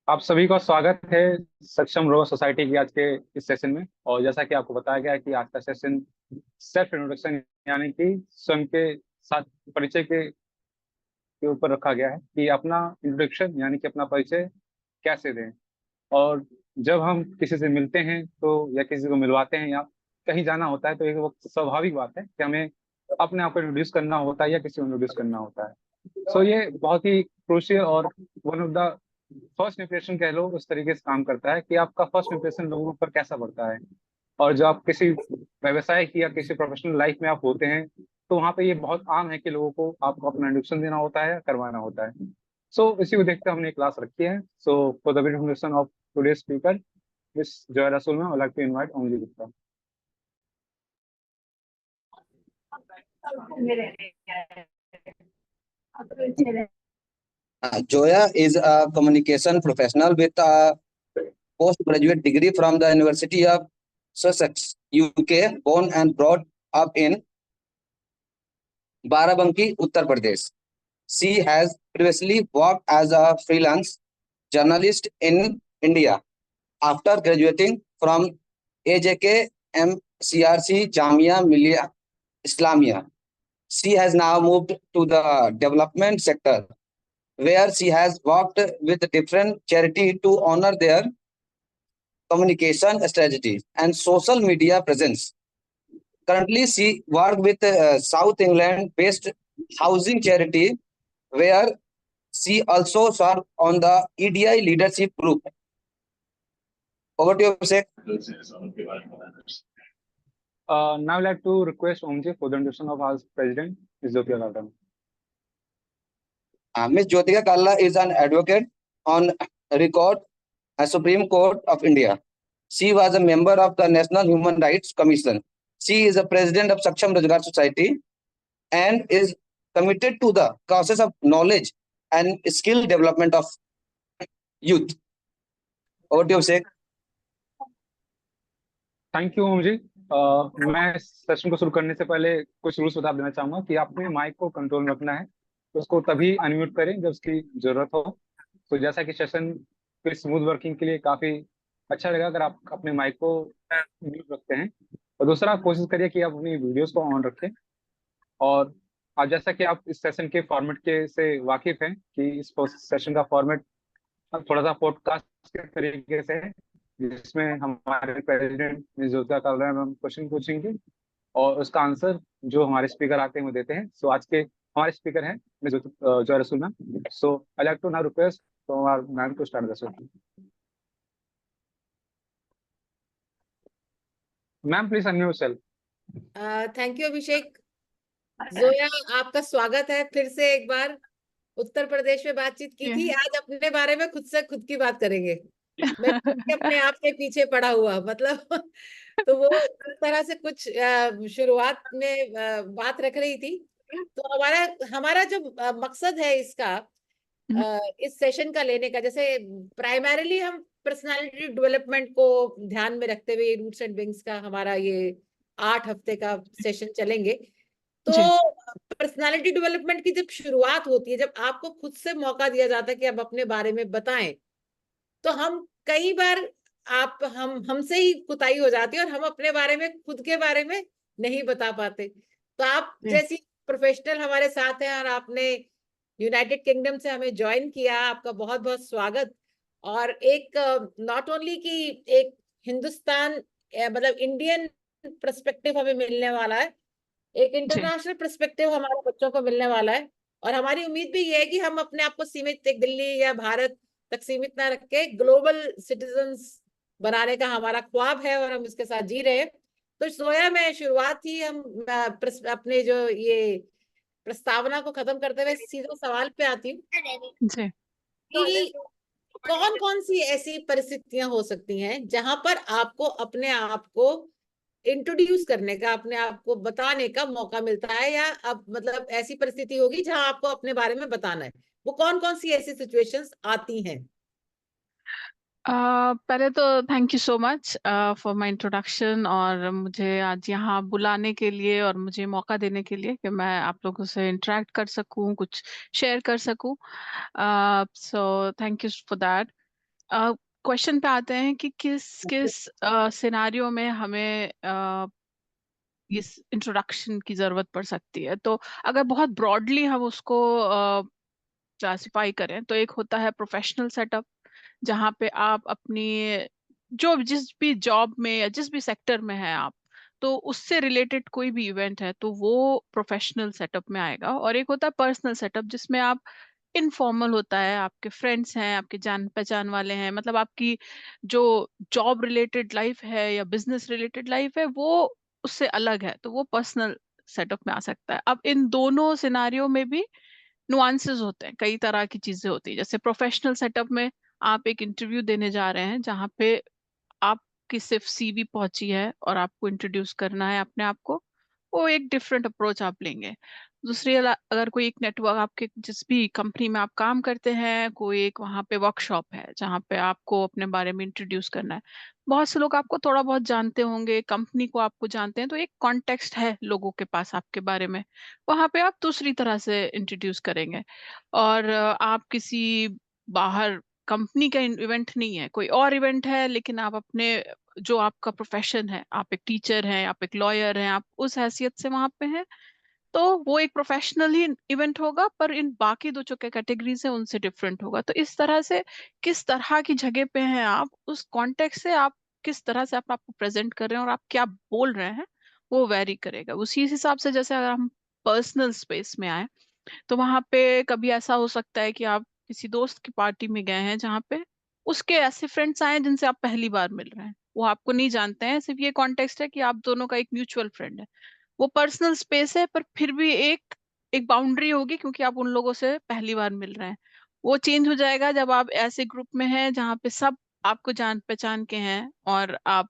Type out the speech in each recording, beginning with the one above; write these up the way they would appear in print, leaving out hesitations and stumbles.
आप सभी का स्वागत है सक्षम रोबोट सोसाइटी की आज के इस सेशन में। और जैसा कि आपको बताया गया है कि आज का सेशन सेल्फ इंट्रोडक्शन यानी कि स्वयं के साथ परिचय के ऊपर रखा गया है कि अपना इंट्रोडक्शन यानी कि अपना परिचय कैसे दें। और जब हम किसी से मिलते हैं तो या किसी को मिलवाते हैं या कहीं जाना होता है तो एक वो स्वाभाविक बात है कि हमें अपने आप को इंट्रोड्यूस करना होता है या किसी को इंट्रोड्यूस करना होता है। सो ये बहुत ही क्रूशियल और one of the first impression कह लो उस तरीके से काम करता है कि आपका फर्स्ट इंप्रेशन लोगों पर कैसा पड़ता है। और जब आप किसी व्यवसाय की या किसी प्रोफेशनल लाइफ में आप होते हैं तो वहाँ पे ये बहुत आम है कि लोगों को आपको अपना इंट्रोडक्शन देना होता है या करवाना होता है। सो इसी को देखते हमने क्लास रखी है। So for the introduction of today speaker miss Joy Rasool ma'am I like to invite Omli Gupta. Joya is a communication professional with a postgraduate degree from the University of Sussex, UK, born and brought up in Barabanki, Uttar Pradesh. She has previously worked as a freelance journalist in India. After graduating from AJK MCRC Jamia Millia Islamia, she has now moved to the development sector, where she has worked with different charity to honor their communication strategies and social media presence. Currently, she works with South England-based housing charity, where she also serves on the EDI leadership group. Over to you, Abhishek. Now I'd like to request Omji for the introduction of our president, Ms. Jyotika Kalra. Ms. Jyotika Kalla is an advocate on record at Supreme Court of India. She was a member of the National Human Rights Commission. She is a president of Saksham Rojgar Society and is committed to the causes of knowledge and skill development of youth. Over to you, Abhishek. Thank you Om ji. मैं session को शुरू करने से पहले कुछ rules बता देना चाहूंगा कि आपने माइक को कंट्रोल में रखना है। उसको तभी अनम्यूट करें जब उसकी जरूरत हो। तो जैसा कि सेशन फिर स्मूथ वर्किंग के लिए काफी अच्छा रहेगा अगर आप अपने माइक को म्यूट रखते हैं। और दूसरा, कोशिश करिए कि आप अपनी वीडियोस को ऑन रखें। और आज जैसा कि आप इस सेशन के फॉर्मेट के से वाकिफ हैं कि इस सेशन का फॉर्मेट थोड़ा सा पॉडकास्ट के तरीके से है, जिसमें हमारे president Miss Jyotika Kalra ma'am question पूछेंगे और उसका आंसर जो हमारे स्पीकर आते हैं वो देते हैं। सो आज के हमारे स्पीकर हैं miss Joy Rasool ma'am. So I like to now request to ma'am to start the session. Ma'am please unmute yourself. Thank you Abhishek. Joya, आपका स्वागत है फिर से एक बार। उत्तर प्रदेश में बातचीत की थी, आज अपने बारे में खुद से खुद की बात करेंगे। मैं अपने आप के पीछे पड़ा हुआ मतलब तो वो इस तरह से कुछ शुरुआत में बात रख रही थी। तो हमारा हमारा जो मकसद है इसका इस सेशन का लेने का, जैसे प्राइमरीली हम पर्सनालिटी डेवलपमेंट को ध्यान में रखते हुए रूट्स एंड विंग्स का हमारा ये 8 हफ्ते का सेशन चलेंगे। तो पर्सनालिटी डेवलपमेंट की जब शुरुआत होती है, जब आपको खुद से मौका दिया जाता है कि आप अपने बारे में बताएं, तो हम कई बार हम हमसे ही कुताई हो जाती है और हम अपने बारे में, खुद के बारे में नहीं बता पाते। तो आप जैसी प्रोफेशनल हमारे साथ हैं और आपने यूनाइटेड किंगडम से हमें ज्वाइन किया, आपका बहुत बहुत स्वागत। और एक नॉट ओनली कि एक हिंदुस्तान मतलब इंडियन पर्सपेक्टिव हमें मिलने वाला है, एक इंटरनेशनल पर्सपेक्टिव हमारे बच्चों को मिलने वाला है। और हमारी उम्मीद भी ये है कि हम अपने आप को सीमित एक दिल्ली या भारत तक सीमित ना रख के ग्लोबल सिटीजन्स बनाने का हमारा ख्वाब है और हम इसके साथ जी रहे हैं। तो सोया में शुरुआत ही हम अपने जो ये प्रस्तावना को खत्म करते हुए सीधा सवाल पे आती हूँ कि कौन कौन सी ऐसी परिस्थितियां हो सकती हैं जहां पर आपको अपने आप को इंट्रोड्यूस करने का, अपने आप को बताने का मौका मिलता है, या अब मतलब ऐसी परिस्थिति होगी जहां आपको अपने बारे में बताना है, वो कौन कौन सी ऐसी सिचुएशंस आती हैं? पहले तो thank you so much for my introduction और मुझे आज यहाँ बुलाने के लिए और मुझे मौका देने के लिए कि मैं आप लोगों से इंटरेक्ट कर सकूँ, कुछ शेयर कर सकूँ। सो thank you for that. Question पे आते हैं कि किस किस सिनारियो में हमें इस इंट्रोडक्शन की जरूरत पड़ सकती है। तो अगर बहुत ब्रॉडली हम उसको क्लासिफाई करें तो एक होता है प्रोफेशनल सेटअप, जहाँ पे आप अपनी जो जिस भी जॉब में या जिस भी सेक्टर में है आप, तो उससे रिलेटेड कोई भी इवेंट है तो वो प्रोफेशनल सेटअप में आएगा। और एक होता है पर्सनल सेटअप, जिसमें आप इनफॉर्मल होता है, आपके फ्रेंड्स हैं, आपके जान पहचान वाले हैं, मतलब आपकी जो जॉब रिलेटेड लाइफ है या बिजनेस रिलेटेड लाइफ है वो उससे अलग है, तो वो पर्सनल सेटअप में आ सकता है। अब इन दोनों सिनारियों में भी नुआंसेस होते हैं, कई तरह की चीजें होती है। जैसे प्रोफेशनल सेटअप में आप एक इंटरव्यू देने जा रहे हैं जहाँ पे आपकी सिर्फ सीवी पहुंची है और आपको इंट्रोड्यूस करना है अपने आप को, वो एक डिफरेंट अप्रोच आप लेंगे। दूसरी अगर कोई एक नेटवर्क आपके जिस भी कंपनी में आप काम करते हैं, कोई एक वहाँ पे वर्कशॉप है जहाँ पे आपको अपने बारे में इंट्रोड्यूस करना है, बहुत से लोग आपको थोड़ा बहुत जानते होंगे, कंपनी को आपको जानते हैं, तो एक कॉन्टेक्स्ट है लोगों के पास आपके बारे में, वहाँ पे आप दूसरी तरह से इंट्रोड्यूस करेंगे। और आप किसी बाहर कंपनी का इवेंट नहीं है, कोई और इवेंट है, लेकिन आप अपने जो आपका प्रोफेशन है, आप एक टीचर हैं, आप एक लॉयर हैं, आप उस हैसियत से वहां पे हैं, तो वो एक प्रोफेशनल ही इवेंट होगा, पर इन बाकी दो जो कैटेगरीज है उनसे डिफरेंट होगा। तो इस तरह से किस तरह की जगह पे हैं आप, उस कॉन्टेक्स्ट से आप किस तरह से आप आपको प्रेजेंट कर रहे हैं और आप क्या बोल रहे हैं, वो वेरी करेगा। उसी हिसाब से जैसे अगर हम पर्सनल स्पेस में आए, तो वहां पे कभी ऐसा हो सकता है कि आप किसी दोस्त की पार्टी में गए हैं जहाँ पे उसके ऐसे फ्रेंड्स आए हैं जिनसे आप पहली बार मिल रहे हैं, वो आपको नहीं जानते हैं, सिर्फ ये कॉन्टेक्स्ट है कि आप दोनों का एक म्यूचुअल फ्रेंड है। वो पर्सनल स्पेस है, पर फिर भी एक एक बाउंड्री होगी क्योंकि आप उन लोगों से पहली बार मिल रहे हैं। वो चेंज हो जाएगा जब आप ऐसे ग्रुप में हैं जहाँ पे सब आपको जान पहचान के हैं और आप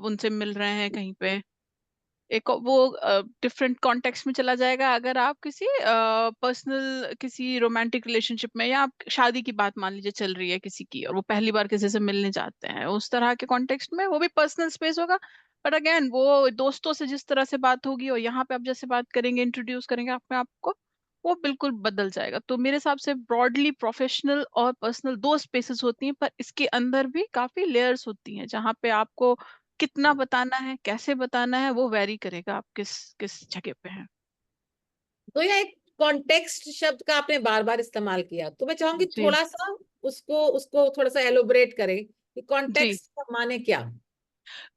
उनसे मिल रहे हैं कहीं पे। एक वो डिफरेंट कॉन्टेक्स्ट में चला जाएगा अगर आप किसी पर्सनल किसी रोमांटिक रिलेशनशिप में, या आप शादी की बात मान लीजिए चल रही है किसी की और वो पहली बार किसी से मिलने जाते हैं, उस तरह के कॉन्टेक्स्ट में वो भी पर्सनल स्पेस होगा। बट अगेन वो दोस्तों से जिस तरह से बात होगी और यहाँ पे आप जैसे बात करेंगे, इंट्रोड्यूस करेंगे अपने आप को, वो बिल्कुल बदल जाएगा। तो मेरे हिसाब से ब्रॉडली प्रोफेशनल और पर्सनल दो स्पेसेस होती हैं, पर इसके अंदर भी काफी लेयर्स होती हैं जहाँ पे आपको कितना बताना है, कैसे बताना है, वो वेरी करेगा आप किस किस जगह पे हैं। तो यह एक कॉन्टेक्स्ट शब्द का आपने बार बार इस्तेमाल किया, तो मैं चाहूंगी जी थोड़ा सा उसको उसको थोड़ा सा एलोबरेट करें कि जी। कॉन्टेक्स्ट का माने क्या।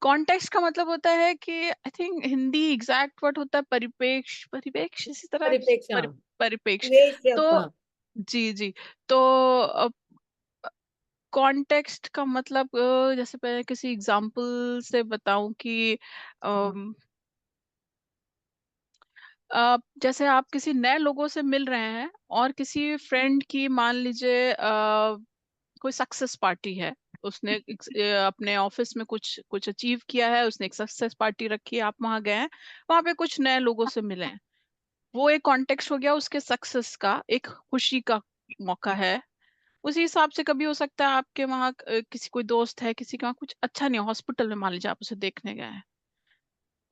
कॉन्टेक्स्ट का मतलब होता है कि I think Hindi exact word होता है परिपेक्ष, परिपेक्ष इसी तरह परिप्रेक्ष्य, परिपेक्ष। वेश, तो हाँ। जी जी। तो कॉन्टेक्स्ट का मतलब जैसे मैं किसी एग्जांपल से बताऊं कि अम, जैसे आप किसी नए लोगों से मिल रहे हैं और किसी फ्रेंड की मान लीजिए कोई सक्सेस पार्टी है, उसने अपने ऑफिस में कुछ कुछ अचीव किया है, उसने एक सक्सेस पार्टी रखी है, आप वहां गए हैं, वहां पे कुछ नए लोगों से मिले हैं, वो एक कॉन्टेक्स्ट हो गया उसके सक्सेस का, एक खुशी का मौका है। उसी हिसाब से कभी हो सकता है आपके वहाँ किसी कोई दोस्त है, किसी के वहाँ कुछ अच्छा नहीं, हॉस्पिटल में मान लीजिए आप उसे देखने गए हैं,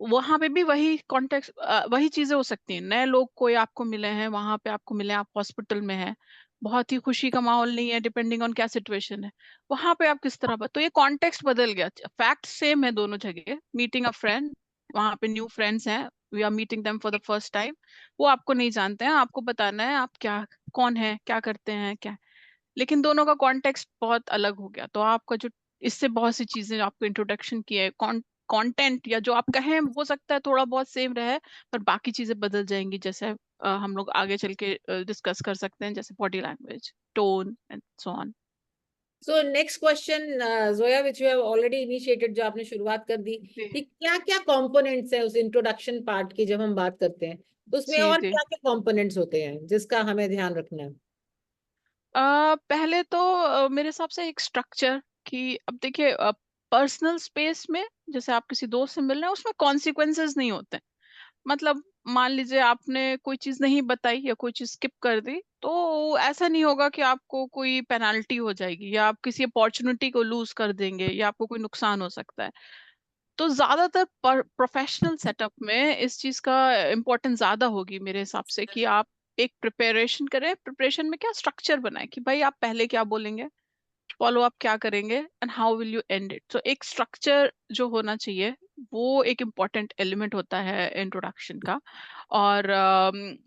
वहां पे भी वही कॉन्टेक्स्ट वही चीजें हो सकती हैं। नए लोग कोई आपको मिले हैं, वहां पे आपको मिले, आप हॉस्पिटल में हैं, बहुत ही खुशी का माहौल नहीं है, डिपेंडिंग ऑन क्या सिचुएशन है, वहां पे आप किस तरह तो ये कॉन्टेक्स्ट बदल गया। फैक्ट सेम है दोनों जगह, मीटिंग अ फ्रेंड, वहां पे न्यू फ्रेंड्स हैं, we are meeting them for the first time, वो आपको नहीं जानते हैं, आपको बताना है आप क्या कौन है, क्या करते हैं, क्या, लेकिन दोनों का कॉन्टेक्स्ट बहुत अलग हो गया। तो आपका जो इससे बहुत सी चीजें आपको इंट्रोडक्शन की है, कंटेंट या जो आप कहें हो सकता है थोड़ा बहुत सेम रहे, पर बाकी चीजें बदल जाएंगी, जैसे हम लोग आगे चल के डिस्कस कर सकते हैं, जैसे body language, tone and so on. So next question Zoya, which you have already initiated, जो आपने शुरुआत कर दी जी कि क्या क्या कंपोनेंट्स हैं उस इंट्रोडक्शन पार्ट की, जब हम बात करते हैं तो उसमें जी और जी। क्या क्या कंपोनेंट्स होते हैं जिसका हमें ध्यान रखना है। पहले तो मेरे हिसाब से एक स्ट्रक्चर, कि अब देखिए पर्सनल स्पेस में जैसे आप किसी दोस्त से मिल रहे हैं उसमें कॉन्सिक्वेंसेस नहीं होते। मतलब मान लीजिए आपने कोई चीज नहीं बताई या कोई चीज स्किप कर दी, तो ऐसा नहीं होगा कि आपको कोई पेनल्टी हो जाएगी या आप किसी अपॉर्चुनिटी को लूज कर देंगे या आपको कोई नुकसान हो सकता है। तो ज्यादातर प्रोफेशनल सेटअप में इस चीज का इम्पोर्टेंस ज्यादा होगी मेरे हिसाब से, कि आप एक प्रिपरेशन करें, प्रिपरेशन में क्या स्ट्रक्चर बनाए कि भाई आप पहले क्या बोलेंगे, फॉलो अप क्या करेंगे and how will you end it. So एक स्ट्रक्चर जो होना चाहिए वो एक इम्पॉर्टेंट एलिमेंट होता है इंट्रोडक्शन का। और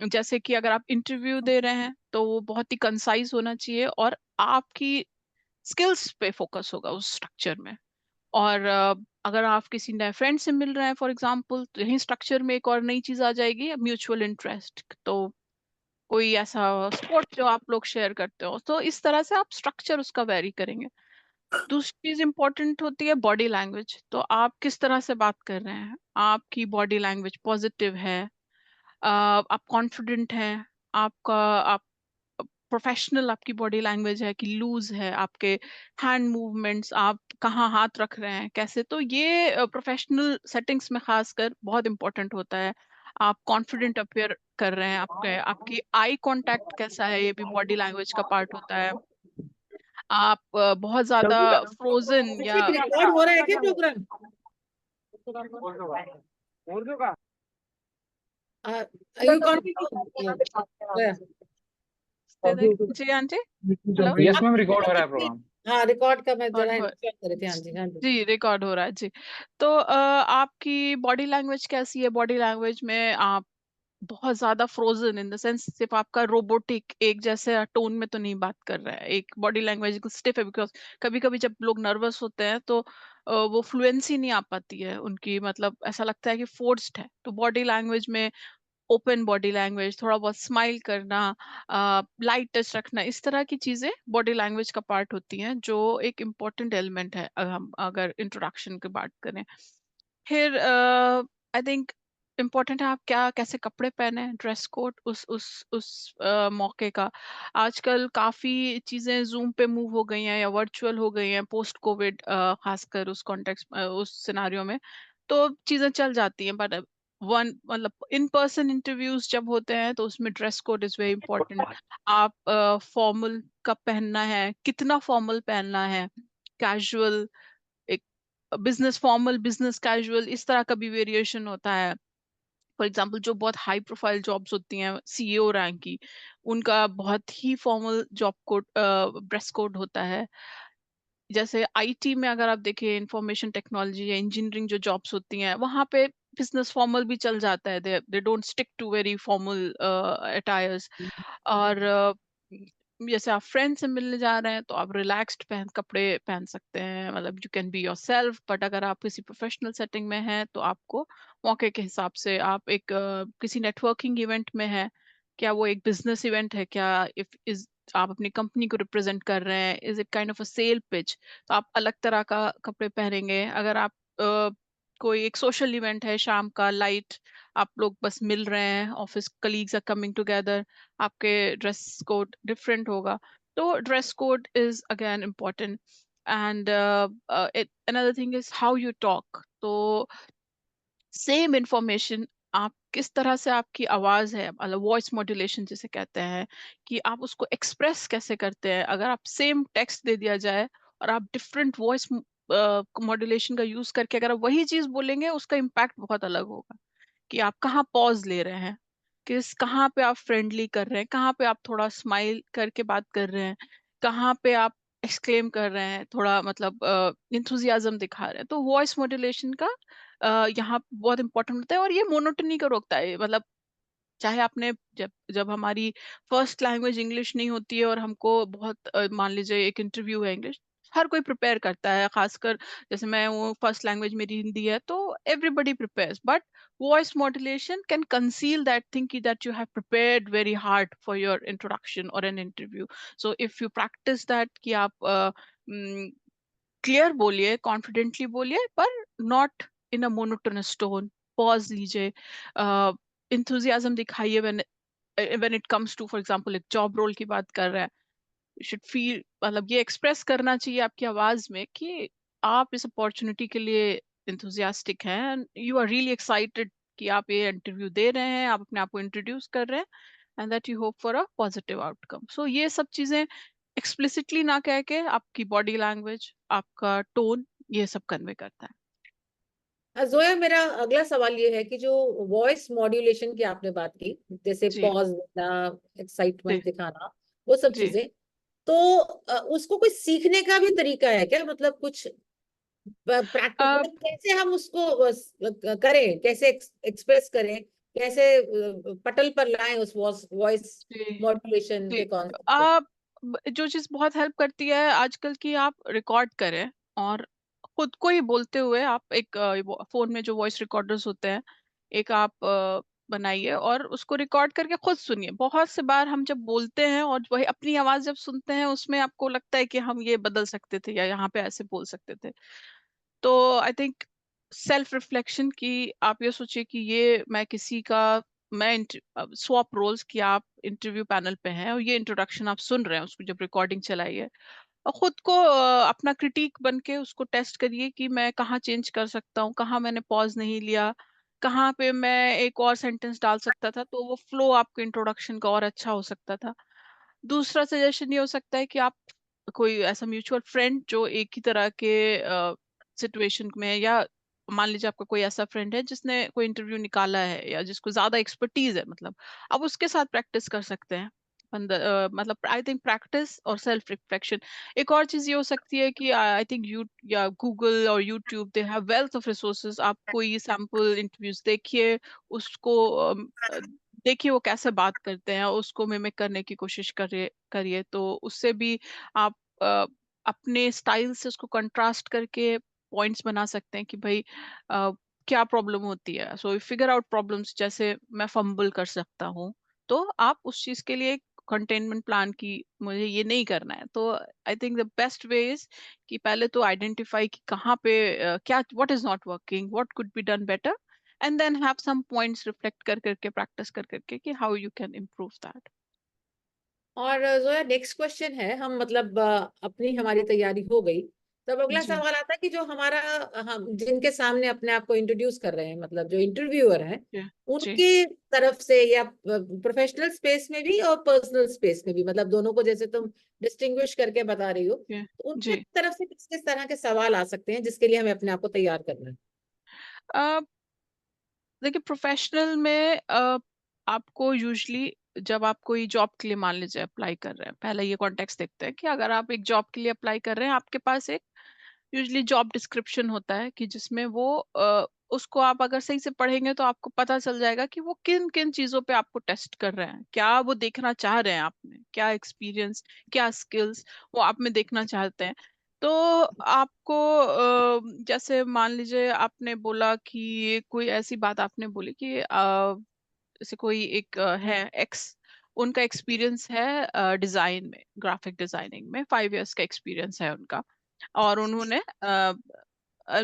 जैसे कि अगर आप इंटरव्यू दे रहे हैं तो वो बहुत ही कंसाइज होना चाहिए और आपकी स्किल्स पे फोकस होगा उस स्ट्रक्चर में। और अगर आप किसी नए फ्रेंड से मिल रहे हैं फॉर एग्जांपल, तो यही स्ट्रक्चर में एक और नई चीज आ जाएगी, म्यूचुअल इंटरेस्ट। तो कोई ऐसा स्पोर्ट जो आप लोग शेयर करते हो, तो इस तरह से आप स्ट्रक्चर उसका वेरी करेंगे। दूसरी चीज इंपॉर्टेंट होती है बॉडी लैंग्वेज। तो आप किस तरह से बात कर रहे हैं, आपकी बॉडी लैंग्वेज पॉजिटिव है, आप कॉन्फिडेंट हैं, आपका आप प्रोफेशनल आपकी बॉडी लैंग्वेज है कि लूज है, आपके हैंड मूवमेंट्स, आप कहाँ हाथ रख रहे हैं कैसे। तो ये प्रोफेशनल सेटिंग्स में खासकर बहुत इंपॉर्टेंट होता है। आप कॉन्फिडेंट अपियर कर रहे हैं, आपके आपकी आई कांटेक्ट कैसा है, ये भी बॉडी लैंग्वेज का पार्ट होता है। आप बहुत ज्यादा फ्रोजन या रिकॉर्ड हो रहा है क्या प्रोग्राम? यू जी aunty, hello. Yes ma'am, record हो रहा है प्रोग्राम। हाँ, रिकॉर्ड का मैं और जरा हो- चेक कर रही थी। हाँ जी, हाँ जी। जी रिकॉर्ड हो रहा है जी। तो आपकी बॉडी लैंग्वेज कैसी है, बॉडी लैंग्वेज में आप बहुत ज्यादा फ्रोजन इन द सेंस सिर्फ आपका रोबोटिक एक जैसे टोन में तो नहीं बात कर रहा है, एक बॉडी लैंग्वेज स्टिफ है। बिकॉज कभी कभी जब लोग नर्वस होते हैं तो वो फ्लुएंसी नहीं आ पाती है उनकी, मतलब ऐसा लगता है कि फोर्स्ड है। तो बॉडी लैंग्वेज में ओपन बॉडी लैंग्वेज, थोड़ा बहुत स्माइल करना, लाइट टच रखना, इस तरह की चीजें बॉडी लैंग्वेज का पार्ट होती हैं, जो एक इम्पोर्टेंट एलिमेंट है हम अगर इंट्रोडक्शन की बात करें। फिर आई थिंक इम्पोर्टेंट है आप क्या कैसे कपड़े पहने, ड्रेस कोड उस मौके का। आजकल काफी चीजें जूम पे मूव हो गई हैं या वर्चुअल हो गई हैं पोस्ट कोविड, खासकर उस कॉन्टेक्स्ट उस सिनारियो में तो चीजें चल जाती हैं। बट वन मतलब इन पर्सन इंटरव्यूज जब होते हैं तो उसमें dress code is very important. आप फॉर्मल कब पहनना है, कितना फॉर्मल पहनना है, कैजुअल, एक बिजनेस फॉर्मल, बिजनेस कैजुअल, इस तरह का भी वेरिएशन होता है। फॉर एग्जांपल जो बहुत हाई प्रोफाइल जॉब्स होती हैं सीईओ रैंक की, उनका बहुत ही formal job code dress code होता है। जैसे आईटी में अगर आप देखें, इंफॉर्मेशन टेक्नोलॉजी या इंजीनियरिंग जो जॉब्स होती हैं, वहां पे बिजनेस फॉर्मल भी चल जाता है, they don't stick to very formal attires. और जैसे आप फ्रेंड से मिलने जा रहे हैं तो आप रिलैक्स्ड कपड़े पहन सकते हैं, मतलब you can be your self. But अगर आप किसी प्रोफेशनल सेटिंग में हैं तो आपको मौके के हिसाब से, आप एक किसी नेटवर्किंग इवेंट में है, क्या वो एक बिजनेस इवेंट है, क्या इफ इज आप अपनी कंपनी को रिप्रेजेंट कर रहे हैं, is it kind of a sell pitch, तो आप अलग तरह का कपड़े पहनेंगे। अगर आप कोई एक सोशल इवेंट है शाम का, लाइट, आप लोग बस मिल रहे हैं, office colleagues are coming together, आपके ड्रेस कोड डिफरेंट होगा। तो dress code is again important. And another thing is how you talk. तो सेम इंफॉर्मेशन, आप किस तरह से आपकी आवाज है, मतलब वॉइस मॉड्यूलेशन जिसे कहते हैं, कि आप उसको एक्सप्रेस कैसे करते हैं। अगर आप सेम टेक्स्ट दे दिया जाए और आप डिफरेंट वॉइस मॉड्यूलेशन का यूज करके अगर आप वही चीज बोलेंगे, उसका इम्पैक्ट बहुत अलग होगा। कि आप कहाँ पॉज ले रहे हैं, कहाँ पे आप फ्रेंडली कर रहे हैं, कहाँ पे आप थोड़ा स्माइल करके बात कर रहे हैं, कहाँ पे आप एक्सक्लेम कर रहे हैं, थोड़ा मतलब इंथुजियाज्म दिखा रहे हैं। तो वॉइस मॉड्यूलेशन का यहाँ बहुत इंपॉर्टेंट होता है और ये मोनोटनी को रोकता है। मतलब चाहे आपने जब जब हमारी फर्स्ट लैंग्वेज इंग्लिश नहीं होती है और हमको बहुत मान लीजिए एक इंटरव्यू है इंग्लिश, हर कोई प्रिपेयर करता है, खासकर जैसे मैं वो फर्स्ट लैंग्वेज मेरी हिंदी है तो everybody prepares. But voice modulation can conceal that thing कि that you have prepared very hard for your introduction और an interview. So if you practice that कि आप क्लियर बोलिए, कॉन्फिडेंटली बोलिए, पर not in a monotonous tone, pause लीजिए, enthusiasm दिखाइए when it comes to for example एक job role की बात कर रहे हैं। यू शुड फील, मतलब ये एक्सप्रेस करना चाहिए आपकी आवाज में कि आप इस अपॉर्चुनिटी के लिए इंथुजियास्टिक हैं and you are really excited कि आप ये इंटरव्यू दे रहे हैं, आप अपने आप को इंट्रोड्यूस कर रहे हैं, and that you hope for a positive outcome. So ये सब चीजें एक्सप्लिसिटली ना कह के आपकी बॉडी लैंग्वेज, आपका टोन, ये सब कन्वे करता है। जोया, मेरा अगला सवाल ये है कि जो वॉइस मॉड्यूलेशन की आपने बात की, जैसे जी पॉज देना, जी एक्साइटमेंट दिखाना, वो सब जी चीजें, तो उसको कोई सीखने का भी तरीका है क्या? मतलब कुछ प्रैक्टिस, अ, मतलब कैसे हम उसको करें, कैसे एक्सप्रेस करें, कैसे पटल पर लाएं उस वॉइस जी मॉड्यूलेशन जी के कॉन्सेप्ट को? आप जो चीज बहुत हेल्प करती है आजकल की, आप रिकॉर्ड करें और खुद को ही बोलते हुए आप एक फोन में जो वॉइस रिकॉर्डर्स होते हैं, एक आप बनाइए और उसको रिकॉर्ड करके खुद सुनिए। बहुत से बार हम जब बोलते हैं और वही अपनी आवाज जब सुनते हैं, उसमें आपको लगता है कि हम ये बदल सकते थे या यहाँ पे ऐसे बोल सकते थे। तो आई थिंक सेल्फ रिफ्लेक्शन की आप ये सोचिए कि ये मैं किसी का, मैं स्वैप रोल्स की आप इंटरव्यू पैनल पे हैं और ये इंट्रोडक्शन आप सुन रहे हैं, उसको जब रिकॉर्डिंग चलाइए और खुद को अपना क्रिटिक बन के उसको टेस्ट करिए कि मैं कहाँ चेंज कर सकता हूँ, कहाँ मैंने पॉज नहीं लिया, कहाँ पे मैं एक और सेंटेंस डाल सकता था तो वो फ्लो आपके इंट्रोडक्शन का और अच्छा हो सकता था। दूसरा सजेशन ये हो सकता है कि आप कोई ऐसा म्यूचुअल फ्रेंड जो एक ही तरह के सिचुएशन में है, या मान लीजिए आपका कोई ऐसा फ्रेंड है जिसने कोई इंटरव्यू निकाला है या जिसको ज्यादा एक्सपर्टीज है, मतलब आप उसके साथ प्रैक्टिस कर सकते हैं। मतलब आई थिंक प्रैक्टिस और सेल्फ रिफ्लेक्शन। एक और चीज ये हो सकती है कि आई थिंक यू या गूगल और YouTube they have wealth of resources. आप कोई सैम्पल इंटरव्यूज देखिए, उसको देखिए वो कैसे बात करते हैं, उसको मिमिक करने की कोशिश करिए करिए तो उससे भी आप अपने स्टाइल से उसको कंट्रास्ट करके पॉइंट्स बना सकते हैं कि भाई क्या प्रॉब्लम होती है। सो फिगर आउट प्रॉब्लम्स, जैसे मैं फंबल कर सकता हूँ, तो आप उस चीज के लिए कंटेनमेंट प्लान की मुझे ये नहीं करना है। तो I think the best way is कि पहले तो आइडेंटिफाई कि कहाँ पे क्या, what is not working, what could be done better, and then have some points reflect कर करके practice कर करके कि how you can improve that. और जोया, नेक्स्ट क्वेश्चन है, हम मतलब अपनी हमारी तैयारी हो गई, तब अगला जी सवाल आता है कि जो हमारा, हम जिनके सामने अपने आप को इंट्रोड्यूस कर रहे हैं, मतलब जो इंटरव्यूअर हैं, जी जी उनकी तरफ से या प्रोफेशनल स्पेस में भी और पर्सनल स्पेस में भी, मतलब दोनों को जैसे तुम डिस्टिंग्विश करके बता रही हो, जी तो उनके जी तरफ से किस किस तरह के सवाल आ सकते हैं जिसके लिए हमें अपने आप को तैयार करना है? अ, देखिए प्रोफेशनल में आपको यूजली जब आप कोई जॉब के लिए मान लीजिए अप्लाई कर रहे हैं, पहले ये कॉन्टेक्स्ट देखते हैं कि अगर आप एक जॉब के लिए अप्लाई कर रहे हैं, आपके पास एक यूजली जॉब डिस्क्रिप्शन होता है कि जिसमें वो उसको आप अगर सही से पढ़ेंगे तो आपको पता चल जाएगा कि वो किन किन चीजों पे आपको टेस्ट कर रहे हैं, क्या वो देखना चाह रहे हैं आप में, क्या एक्सपीरियंस, क्या स्किल्स वो आप में देखना चाहते हैं। तो आपको जैसे मान लीजिए आपने बोला कि कोई ऐसी बात आपने बोली कि जैसे कोई एक है एक्स, उनका एक्सपीरियंस है डिजाइन में, ग्राफिक डिजाइनिंग में 5 इयर्स का एक्सपीरियंस है उनका, और उन्होंने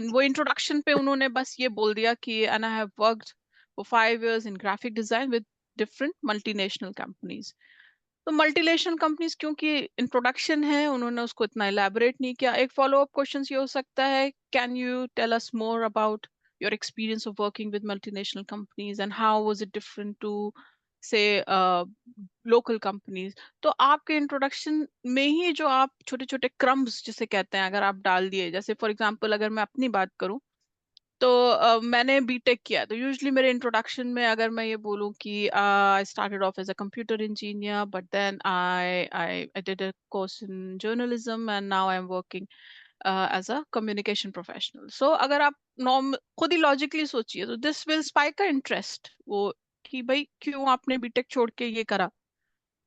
वो इंट्रोडक्शन पे उन्होंने बस ये बोल दिया कि and I have worked for 5 years in graphic design with different multinational companies. तो मल्टीनेशनल कंपनीज क्योंकि इंट्रोडक्शन है, उन्होंने उसको इतना इलेबोरेट नहीं किया। एक फॉलो अप क्वेश्चन ये हो सकता है, can you tell us more about your experience of working with multinational companies and how was it different to से लोकल कंपनीज। तो आपके इंट्रोडक्शन में ही जो आप छोटे छोटे क्रम्स जिसे कहते हैं अगर आप डाल दिए, जैसे फॉर एग्जांपल अगर मैं अपनी बात करूं, तो मैंने बीटेक किया, तो यूजुअली मेरे इंट्रोडक्शन में अगर मैं ये बोलूं कि I started off as a computer engineer but then I I did a course in journalism and now I am working as a communication professional. So अगर आप नॉर्म खुद ही लॉजिकली सोचिए तो this will spike a interest, वो कि भाई क्यों आपने बीटेक छोड़ के ये करा।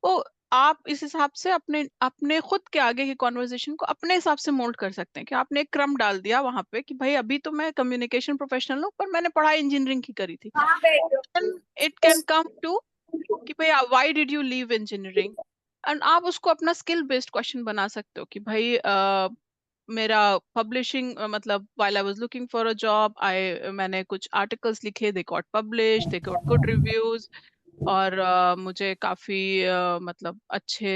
तो आप इस हिसाब से अपने अपने खुद के आगे की कॉन्वर्जेशन को अपने हिसाब से मोल्ड कर सकते हैं कि आपने एक क्रम डाल दिया वहां पे कि भाई अभी तो मैं कम्युनिकेशन प्रोफेशनल हूँ पर मैंने पढ़ाई इंजीनियरिंग की करी थी। इट कैन कम टू कि भाई why did you leave engineering, and आप उसको अपना स्किल बेस्ड क्वेश्चन बना सकते हो कि भाई मेरा पब्लिशिंग मतलब while I was looking for a job, I मैंने कुछ आर्टिकल्स लिखे, they got published, they got good reviews, और मुझे काफी मतलब अच्छे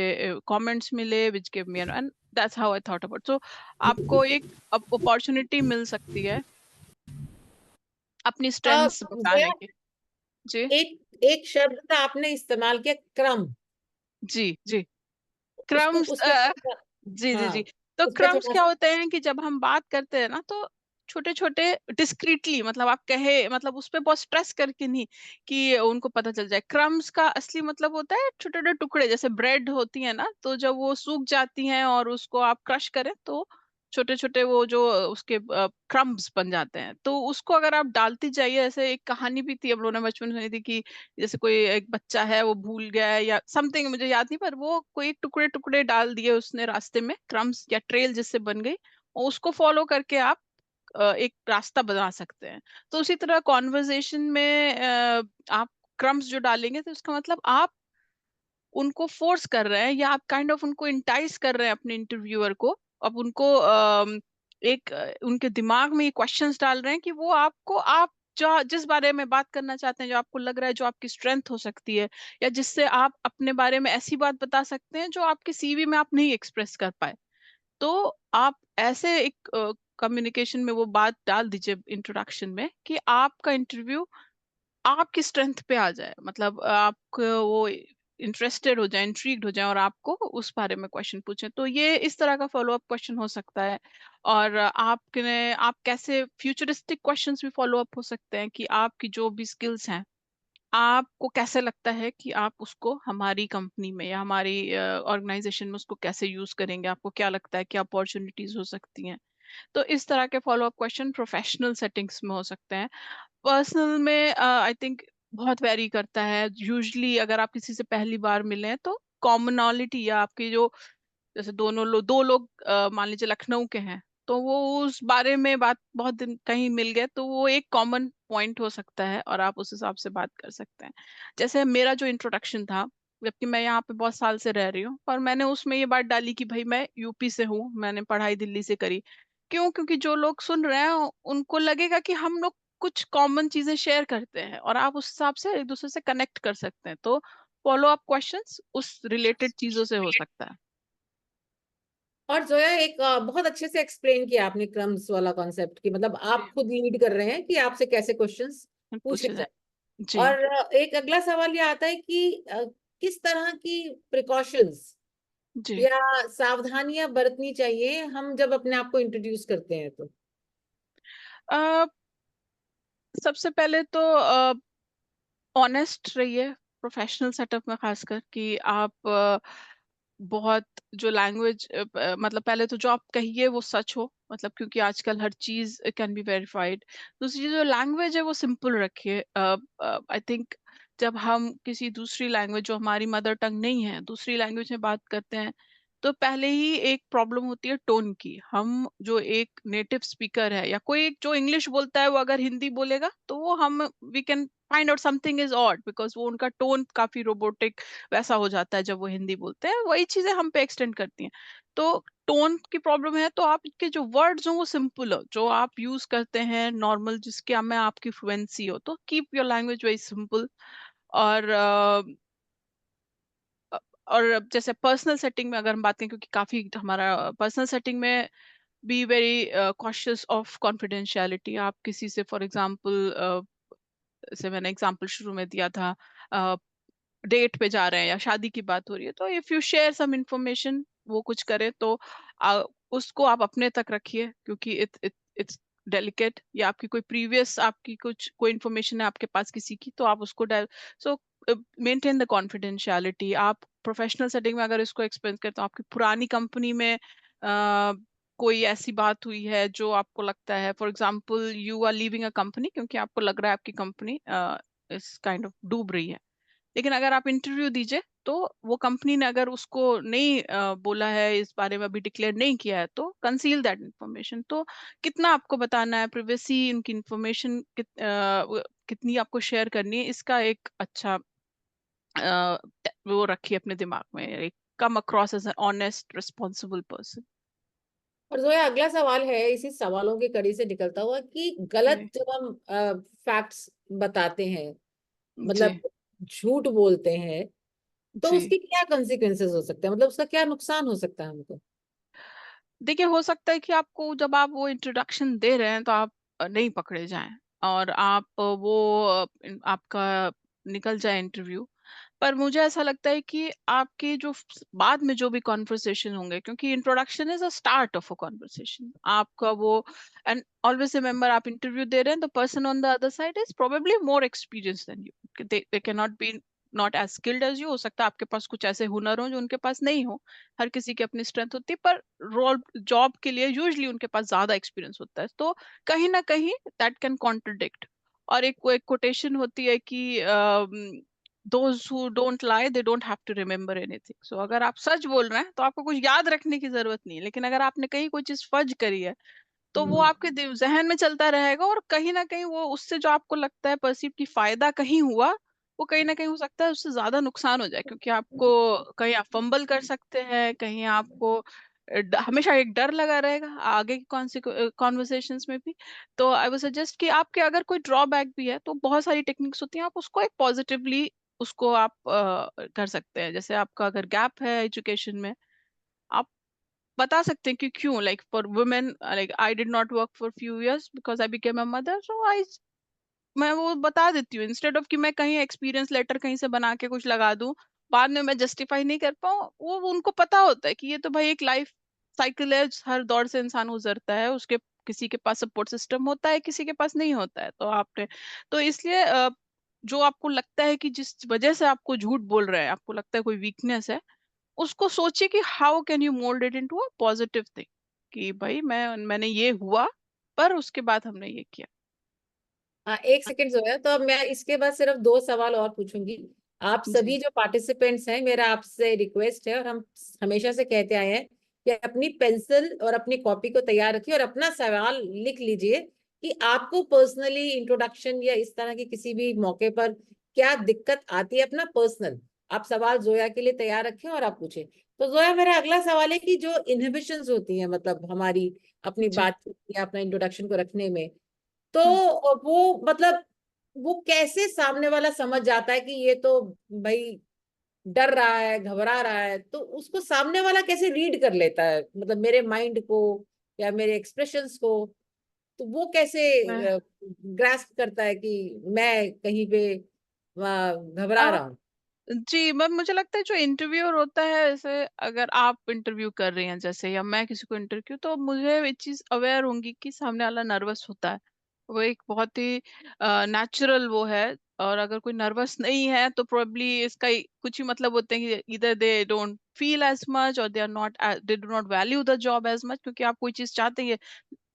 कमेंट्स मिले which give me, and that's how I thought about. So आपको एक अपॉर्चुनिटी मिल सकती है अपनी स्ट्रेंथ्स जोया, बताने की। जी एक एक शब्द का आपने इस्तेमाल किया, क्रम। जी जी उसको क्रम्स उसके जी जी हाँ, जी। तो उस पर क्रम्स थोड़ा क्या सा। होते हैं कि जब हम बात करते हैं ना, तो छोटे छोटे डिस्क्रीटली, मतलब आप कहे, मतलब उस पे बहुत स्ट्रेस करके नहीं कि उनको पता चल जाए। क्रम्स का असली मतलब होता है छोटे छोटे टुकड़े, जैसे ब्रेड होती है ना, तो जब वो सूख जाती हैं और उसको आप क्रश करें तो छोटे छोटे वो जो उसके क्रम्स बन जाते हैं, तो उसको अगर आप डालती जाइए। ऐसे एक कहानी भी थी, हम लोगों ने बचपन में सुनी थी कि जैसे कोई एक बच्चा है, वो भूल गया है या समथिंग, मुझे याद नहीं, पर वो कोई टुकड़े टुकड़े डाल दिए उसने रास्ते में, क्रम्स या ट्रेल जिससे बन गई, और उसको फॉलो करके आप एक रास्ता बना सकते हैं। तो उसी तरह कॉन्वर्जेशन में आप क्रम्स जो डालेंगे, तो उसका मतलब आप उनको फोर्स कर रहे हैं, या आप काइंड ऑफ उनको इंटाइस कर रहे हैं अपने इंटरव्यूअर को। अब उनको उनके दिमाग में ये क्वेश्चंस डाल रहे हैं कि वो आपको, आप जो जिस बारे में बात करना चाहते हैं, जो आपको लग रहा है जो आपकी स्ट्रेंथ हो सकती है, या जिससे आप अपने बारे में ऐसी बात बता सकते हैं जो आपके सीवी में आप नहीं एक्सप्रेस कर पाए, तो आप ऐसे एक कम्युनिकेशन में वो बात डाल दीजिए इंट्रोडक्शन में कि आपका इंटरव्यू आपकी स्ट्रेंथ पे आ जाए, मतलब आपको वो इंटरेस्टेड हो जाए, इंट्रीग्ड हो जाए, और आपको उस बारे में क्वेश्चन पूछे। तो ये इस तरह का फॉलो अप क्वेश्चन हो सकता है। और आप कैसे फ्यूचरिस्टिक क्वेश्चंस भी फॉलो अप हो सकते हैं कि आपकी जो भी स्किल्स हैं, आपको कैसे लगता है कि आप उसको हमारी कंपनी में या हमारी ऑर्गेनाइजेशन में उसको कैसे यूज करेंगे, आपको क्या लगता है कि अपॉर्चुनिटीज हो सकती हैं। तो इस तरह के follow up question professional settings में हो सकते हैं। पर्सनल में आई थिंक बहुत वेरी करता है। यूजुअली अगर आप किसी से पहली बार मिले हैं, तो कॉमनॉलिटी या आपकी जो, जैसे दो लोग मान लीजिए लखनऊ के हैं, तो वो उस बारे में बात बहुत दिन कहीं मिल गए, तो वो एक कॉमन पॉइंट हो सकता है और आप उस हिसाब से बात कर सकते हैं। जैसे मेरा जो इंट्रोडक्शन था, जबकि मैं यहाँ पे बहुत साल से रह रही हूँ, और मैंने उसमें ये बात डाली कि भाई मैं यूपी से हूँ, मैंने पढ़ाई दिल्ली से करी। क्यों? क्योंकि जो लोग सुन रहे हैं उनको लगेगा कि हम लोग कुछ कॉमन चीजें शेयर करते हैं, और आप उस हिसाब से एक दूसरे से कनेक्ट कर सकते हैं। तो फॉलो अप क्वेश्चंस उस रिलेटेड चीजों से हो सकता है। और जोया, एक बहुत अच्छे से एक्सप्लेन किया आपने क्रम्स वाला कॉन्सेप्ट, कि मतलब आप खुद लीड कर रहे हैं कि आपसे कैसे क्वेश्चंस पूछे पूछे जाए। जाए। जी। और एक अगला सवाल ये आता है कि किस तरह की प्रिकॉशंस जी। या सावधानियां बरतनी चाहिए हम जब अपने आप को इंट्रोड्यूस करते हैं तो। अ, सबसे पहले तो ऑनेस्ट रहिए, प्रोफेशनल सेटअप में खासकर, कि आप बहुत जो लैंग्वेज, मतलब पहले तो जो आप कहिए वो सच हो, मतलब क्योंकि आजकल हर चीज कैन बी वेरीफाइड। दूसरी जो लैंग्वेज है वो सिंपल रखिए। आई थिंक जब हम किसी दूसरी लैंग्वेज, जो हमारी मदर टंग नहीं है, दूसरी लैंग्वेज में बात करते हैं, तो पहले ही एक प्रॉब्लम होती है टोन की। हम जो एक नेटिव स्पीकर है, या कोई एक जो इंग्लिश बोलता है, वो अगर हिंदी बोलेगा, तो वो हम we can find out something is odd, because वो उनका टोन काफी रोबोटिक वैसा हो जाता है जब वो हिंदी बोलते हैं। वही चीजें हम पे एक्सटेंड करती हैं। तो टोन की प्रॉब्लम है, तो आपके जो वर्ड्स हो वो सिंपल हो, जो आप यूज करते हैं नॉर्मल, जिसके में आपकी फ्लुएंसी हो, तो keep your language very simple. और और जैसे पर्सनल सेटिंग में अगर हम बात करें, क्योंकि काफी हमारा पर्सनल सेटिंग में be very cautious of confidentiality. आप किसी से, फॉर एग्जांपल, जैसे मैंने एग्जांपल शुरू में दिया था, डेट पे जा रहे हैं या शादी की बात हो रही है, तो if you share some information, वो कुछ करे तो उसको आप अपने तक रखिए, क्योंकि इट्स डेलिकेट। या आपकी कोई प्रीवियस, आपकी कुछ कोई इंफॉर्मेशन है आपके पास किसी की, तो आप उसको सो मेंटेन द कॉन्फिडेंशियलिटी। आप प्रोफेशनल सेटिंग में अगर इसको एक्सप्लेन करते हो, आपकी पुरानी कंपनी में कोई ऐसी बात हुई है जो आपको लगता है, for example you are leaving a company, क्योंकि आपको लग रहा है आपकी कंपनी इस काइंड ऑफ डूब रही है, लेकिन अगर आप इंटरव्यू दीजिए, तो वो कंपनी ने अगर उसको नहीं बोला है, इस बारे में अभी डिक्लेयर नहीं किया है, तो कंसील दैट इंफॉर्मेशन। तो कितना आपको बताना है, प्रिवेसी, उनकी इंफॉर्मेशन कितनी आपको शेयर करनी है, इसका एक अच्छा वो रखिए अपने दिमाग में, एक come across as an honest responsible person. और जोया, अगला सवाल है इसी सवालों की कड़ी से निकलता हुआ, कि गलत जब हम फैक्ट्स बताते हैं, जी। मतलब झूठ बोलते हैं, तो जी। उसके क्या कॉन्सिक्वेंसेस हो सकते हैं, मतलब उसका क्या नुकसान हो सकता है हमको। देखिए, हो सकता है कि आपको जब आप वो इंट्रोडक्शन दे रहे हैं, तो आप नहीं पकड़े जाएं, और आप आपका निकल जाए इंटरव्यू। पर मुझे ऐसा लगता है कि आपके जो बाद में जो भी कॉन्वर्सेशन होंगे, क्योंकि introduction is a start of a conversation, आपका वो, एंड ऑलवेज रिमेंबर आप इंटरव्यू दे रहे हैं, the person on the other side is probably more experience than you, they can not be not as skilled as you, हो सकता है आपके पास कुछ ऐसे हुनर हो जो उनके पास नहीं हो, हर किसी की अपनी स्ट्रेंथ होती है, पर रोल जॉब के लिए यूजली उनके पास ज्यादा एक्सपीरियंस होता है, तो कहीं ना कहीं दैट कैन कॉन्ट्रडिक्ट। और एक कोटेशन होती है कि those who don't lie they don't have to remember anything, so अगर आप सच बोल रहे हैं तो आपको कुछ याद रखने की जरूरत नहीं है, लेकिन अगर आपने कहीं कोई चीज फर्ज करी है तो वो आपके जहन में चलता रहेगा, और कहीं ना कहीं वो उससे जो आपको लगता है परसीव की फायदा कहीं हुआ, वो कहीं ना कहीं हो सकता है उससे ज्यादा नुकसान हो जाए, क्योंकि आपको कहीं आप फंबल कर सकते हैं, कहीं आपको हमेशा एक डर लगा रहेगा आगे की कॉन्वर्सेशंस में भी। तो आई वुड सजेस्ट कि आपके अगर कोई ड्रॉबैक भी है तो बहुत सारी टेक्निक्स होती हैं, आप उसको एक पॉजिटिवली उसको आप कर सकते हैं। जैसे आपका अगर गैप है एजुकेशन में, आप बता सकते हैं कि क्यों, like for women, like I did not work for few years because I became a mother, so I, मैं वो बता देती हूँ, इंस्टेड ऑफ कि मैं कहीं एक्सपीरियंस लेटर कहीं से बना के कुछ लगा दूं, बाद में मैं जस्टिफाई नहीं कर पाऊँ, वो उनको पता होता है कि ये तो भाई एक लाइफ साइकिल है, हर दौर से इंसान गुजरता है, उसके किसी के पास सपोर्ट सिस्टम होता है, किसी के पास नहीं होता है, तो आपने, तो इसलिए जो आपको लगता है कि जिस वजह से आपको झूठ बोल रहे हैं, आपको लगता है कोई वीकनेस है, उसको सोचिए कि how can you mould it into a positive thing, कि भाई मैंने ये हुआ, पर उसके बाद हमने ये किया। हाँ, एक सेकंड जोया, तो अब मैं इसके बाद सिर्फ 2 सवाल और पूछूंगी। आप जी सभी जो पार्टिसिपेंट्स हैं, मेरा आपसे रिक्वेस्ट है, और हम हमेशा से कहते आए हैं कि अपनी पेंसिल और अपनी कॉपी को तैयार रखिए और अपना सवाल लिख लीजिए कि आपको पर्सनली इंट्रोडक्शन या इस तरह की किसी भी मौके पर क्या दिक्कत आती है, अपना पर्सनल आप सवाल जोया के लिए तैयार रखें और आप पूछें। तो जोया, मेरा अगला सवाल है कि जो इनहिबिशंस होती हैं, मतलब हमारी अपनी जी बातचीत या अपना इंट्रोडक्शन को रखने में, तो हम्म। वो मतलब वो कैसे सामने वाला समझ जाता है कि ये तो भाई डर रहा है, घबरा रहा है, तो उसको सामने वाला कैसे रीड कर लेता है, मतलब मेरे माइंड को या मेरे एक्सप्रेशंस को, तो वो कैसे मैं ग्रास्प करता है कि मैं कहीं पे घबरा आ, रहा हूँ। जी, मैं मुझे लगता है जो इंटरव्यूअर होता है, जैसे अगर आप इंटरव्यू कर रही हैं जैसे, या मैं किसी को इंटरव्यू, तो मुझे ये चीज अवेयर होंगी कि सामने वाला नर्वस होता है, वो एक बहुत ही नेचुरल वो है, और अगर कोई नर्वस नहीं है तो प्रोबेबली इसका कुछ ही मतलब होते हैं कि इधर they don't feel as much, और they do not value the job as much, क्योंकि आप कोई चीज चाहते हैं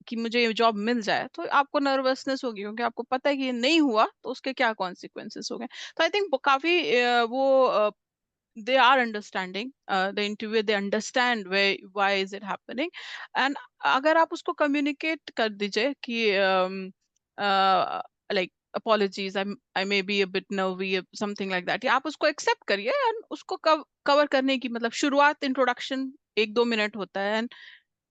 कि मुझे ये जॉब मिल जाए, तो आपको नर्वसनेस होगी, क्योंकि आपको पता है कि ये नहीं हुआ तो उसके क्या कॉन्सिक्वेंसेस हो गए। तो आई थिंक काफी वो they are understanding the interview, they understand why is it happening, and अगर आप उसको communicate कर दीजिए कि like apologies, I may be a bit nervy, something like that, या आप उसको accept करिए, and उसको cover करने की, मतलब शुरुआत introduction 1-2 मिनट होता है, and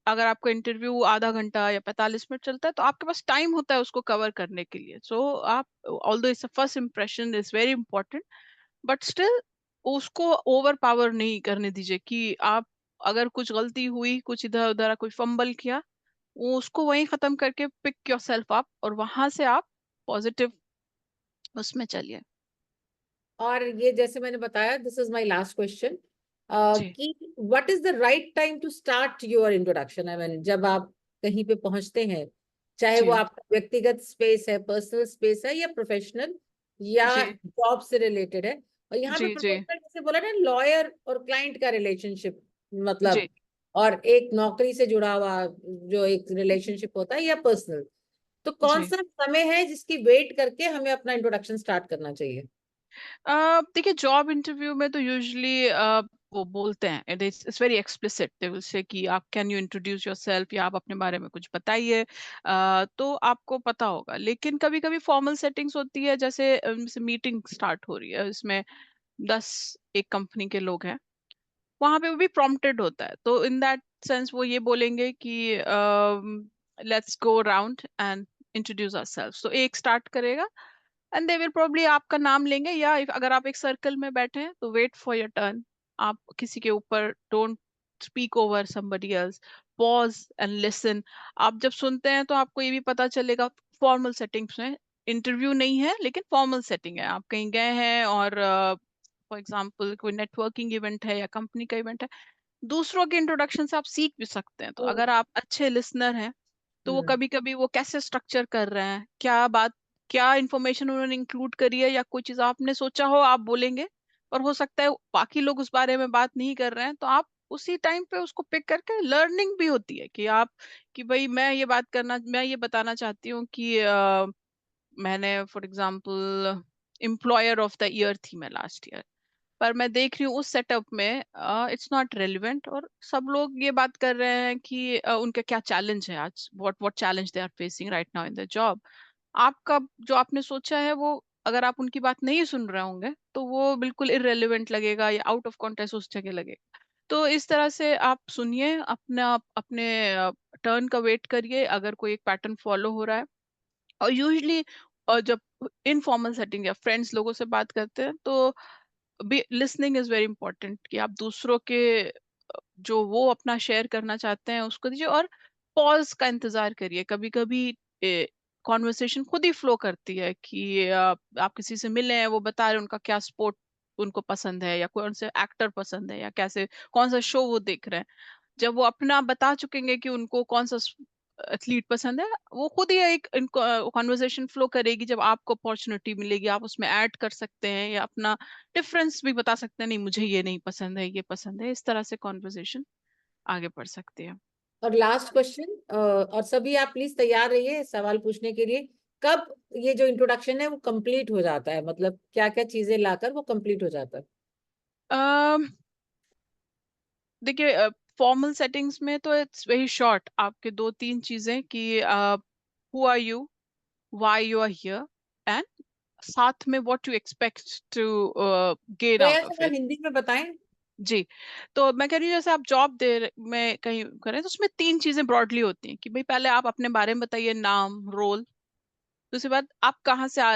अगर आपका इंटरव्यू आधा घंटा या 45 मिनट चलता है तो आपके पास टाइम होता है उसको कवर करने के लिए, सो आप, although it's first impression is very important, but still उसको ओवर पावर नहीं करने दीजिए, कि आप अगर कुछ गलती हुई, कुछ इधर उधर कोई फंबल किया, वो उसको वहीं खत्म करके पिक योर सेल्फ अप, और वहां से आप पॉजिटिव उसमें चलिए। और ये जैसे मैंने बताया, this is my last question, जी कि what is the right time to start your introduction. I mean, जब आप कहीं पे पहुंचते हैं, चाहे वो जी आपका व्यक्तिगत स्पेस है, पर्सनल स्पेस है, या प्रोफेशनल या जी जॉब से रिलेटेड है, और यहाँ पे जी जी प्रोफेशनल जैसे बोला ना, लॉयर और क्लाइंट का रिलेशनशिप, मतलब, जी और एक नौकरी से जुड़ा हुआ जो एक रिलेशनशिप होता है, या पर्सनल, तो कौन जी। सा समय है जिसकी वेट करके हमें अपना इंट्रोडक्शन स्टार्ट करना चाहिए? देखिए, जॉब इंटरव्यू में तो यूजुअली वो बोलते हैं, it's very explicit, they will say कि आप कैन यू इंट्रोड्यूस योरसेल्फ, या आप अपने बारे में कुछ बताइए, तो आपको पता होगा। लेकिन कभी कभी फॉर्मल सेटिंग्स होती है, जैसे मीटिंग स्टार्ट हो रही है, इसमें 10 एक कंपनी के लोग हैं, वहां पे वो भी प्रॉम्प्टेड होता है, तो इन दैट सेंस वो ये बोलेंगे कि let's go around and introduce ourselves, तो एक स्टार्ट करेगा, एंड दे विल प्रोबब्ली आपका नाम लेंगे, या अगर आप एक सर्कल में बैठे हैं तो वेट फॉर योर टर्न, आप किसी के ऊपर don't speak over somebody else, pause and listen. आप जब सुनते हैं तो आपको ये भी पता चलेगा, फॉर्मल सेटिंग्स में इंटरव्यू नहीं है लेकिन फॉर्मल सेटिंग है, आप कहीं गए हैं और फॉर एग्जांपल कोई नेटवर्किंग इवेंट है या कंपनी का इवेंट है, दूसरों के इंट्रोडक्शन से आप सीख भी सकते हैं। तो अगर आप अच्छे लिसनर हैं तो वो कभी कभी वो कैसे स्ट्रक्चर कर रहे हैं, क्या बात, क्या इन्फॉर्मेशन उन्होंने इंक्लूड करी है, या कोई चीज आपने सोचा हो आप बोलेंगे और हो सकता है बाकी लोग उस बारे में बात नहीं कर रहे हैं, तो आप उसी टाइम पे उसको पिक करके लर्निंग भी होती है कि आप, कि भाई मैं ये बताना चाहती हूँ कि मैंने for example employer of the year थी मैं लास्ट ईयर, पर मैं देख रही हूँ उस सेटअप में इट्स नॉट रेलिवेंट, और सब लोग ये बात कर रहे हैं कि उनका क्या चैलेंज है आज, what challenge they are facing right now in the job. आपका जो आपने सोचा है वो, अगर आप उनकी बात नहीं सुन रहे होंगे तो वो बिल्कुल इररेलेवेंट लगेगा या आउट ऑफ कॉन्टेक्स्ट उस जगह लगेगा। तो इस तरह से आप सुनिए, अपने टर्न का वेट करिए अगर कोई एक पैटर्न फॉलो हो रहा है। और यूजली जब इनफॉर्मल सेटिंग या फ्रेंड्स लोगों से बात करते हैं तो लिसनिंग इज वेरी इंपॉर्टेंट, कि आप दूसरों के जो वो अपना शेयर करना चाहते हैं उसको दीजिए, और पॉज का इंतजार करिए। कभी कभी कॉन्वर्सेशन खुद ही फ्लो करती है कि आप किसी से मिले हैं, वो बता रहे हैं उनका क्या स्पोर्ट उनको पसंद है, या कौन से एक्टर पसंद है, या कैसे कौन सा शो वो देख रहे हैं। जब वो अपना बता चुकेंगे कि उनको कौन सा एथलीट पसंद है, वो खुद ही एक कॉन्वर्सेशन फ्लो करेगी। जब आपको अपॉर्चुनिटी मिलेगी आप उसमें ऐड कर सकते हैं या अपना डिफरेंस भी बता सकते हैं, नहीं मुझे ये नहीं पसंद है, ये पसंद है। इस तरह से कॉन्वर्सेशन आगे बढ़ सकती है। और लास्ट क्वेश्चन, और सभी आप प्लीज तैयार रहिए सवाल पूछने के लिए। कब ये जो इंट्रोडक्शन है वो कंप्लीट हो जाता है, मतलब क्या क्या चीजें लाकर वो कंप्लीट हो जाता है? अम, देखिए फॉर्मल सेटिंग्स में तो इट्स वेरी शॉर्ट, आपके दो तीन चीजें कि who are you, why you are here, and साथ में what you expect to gain तो आउट यार ऑफ थोड़ा इट। हिंदी में बताएं। जी, में कह रही हूँ जैसे आप जॉब में कहीं करें तो उसमें तीन चीजें ब्रॉडली होती हैं कि भाई पहले आप अपने बारे में बताइए, नाम, रोल। दूसरी बात, आप कहाँ से आ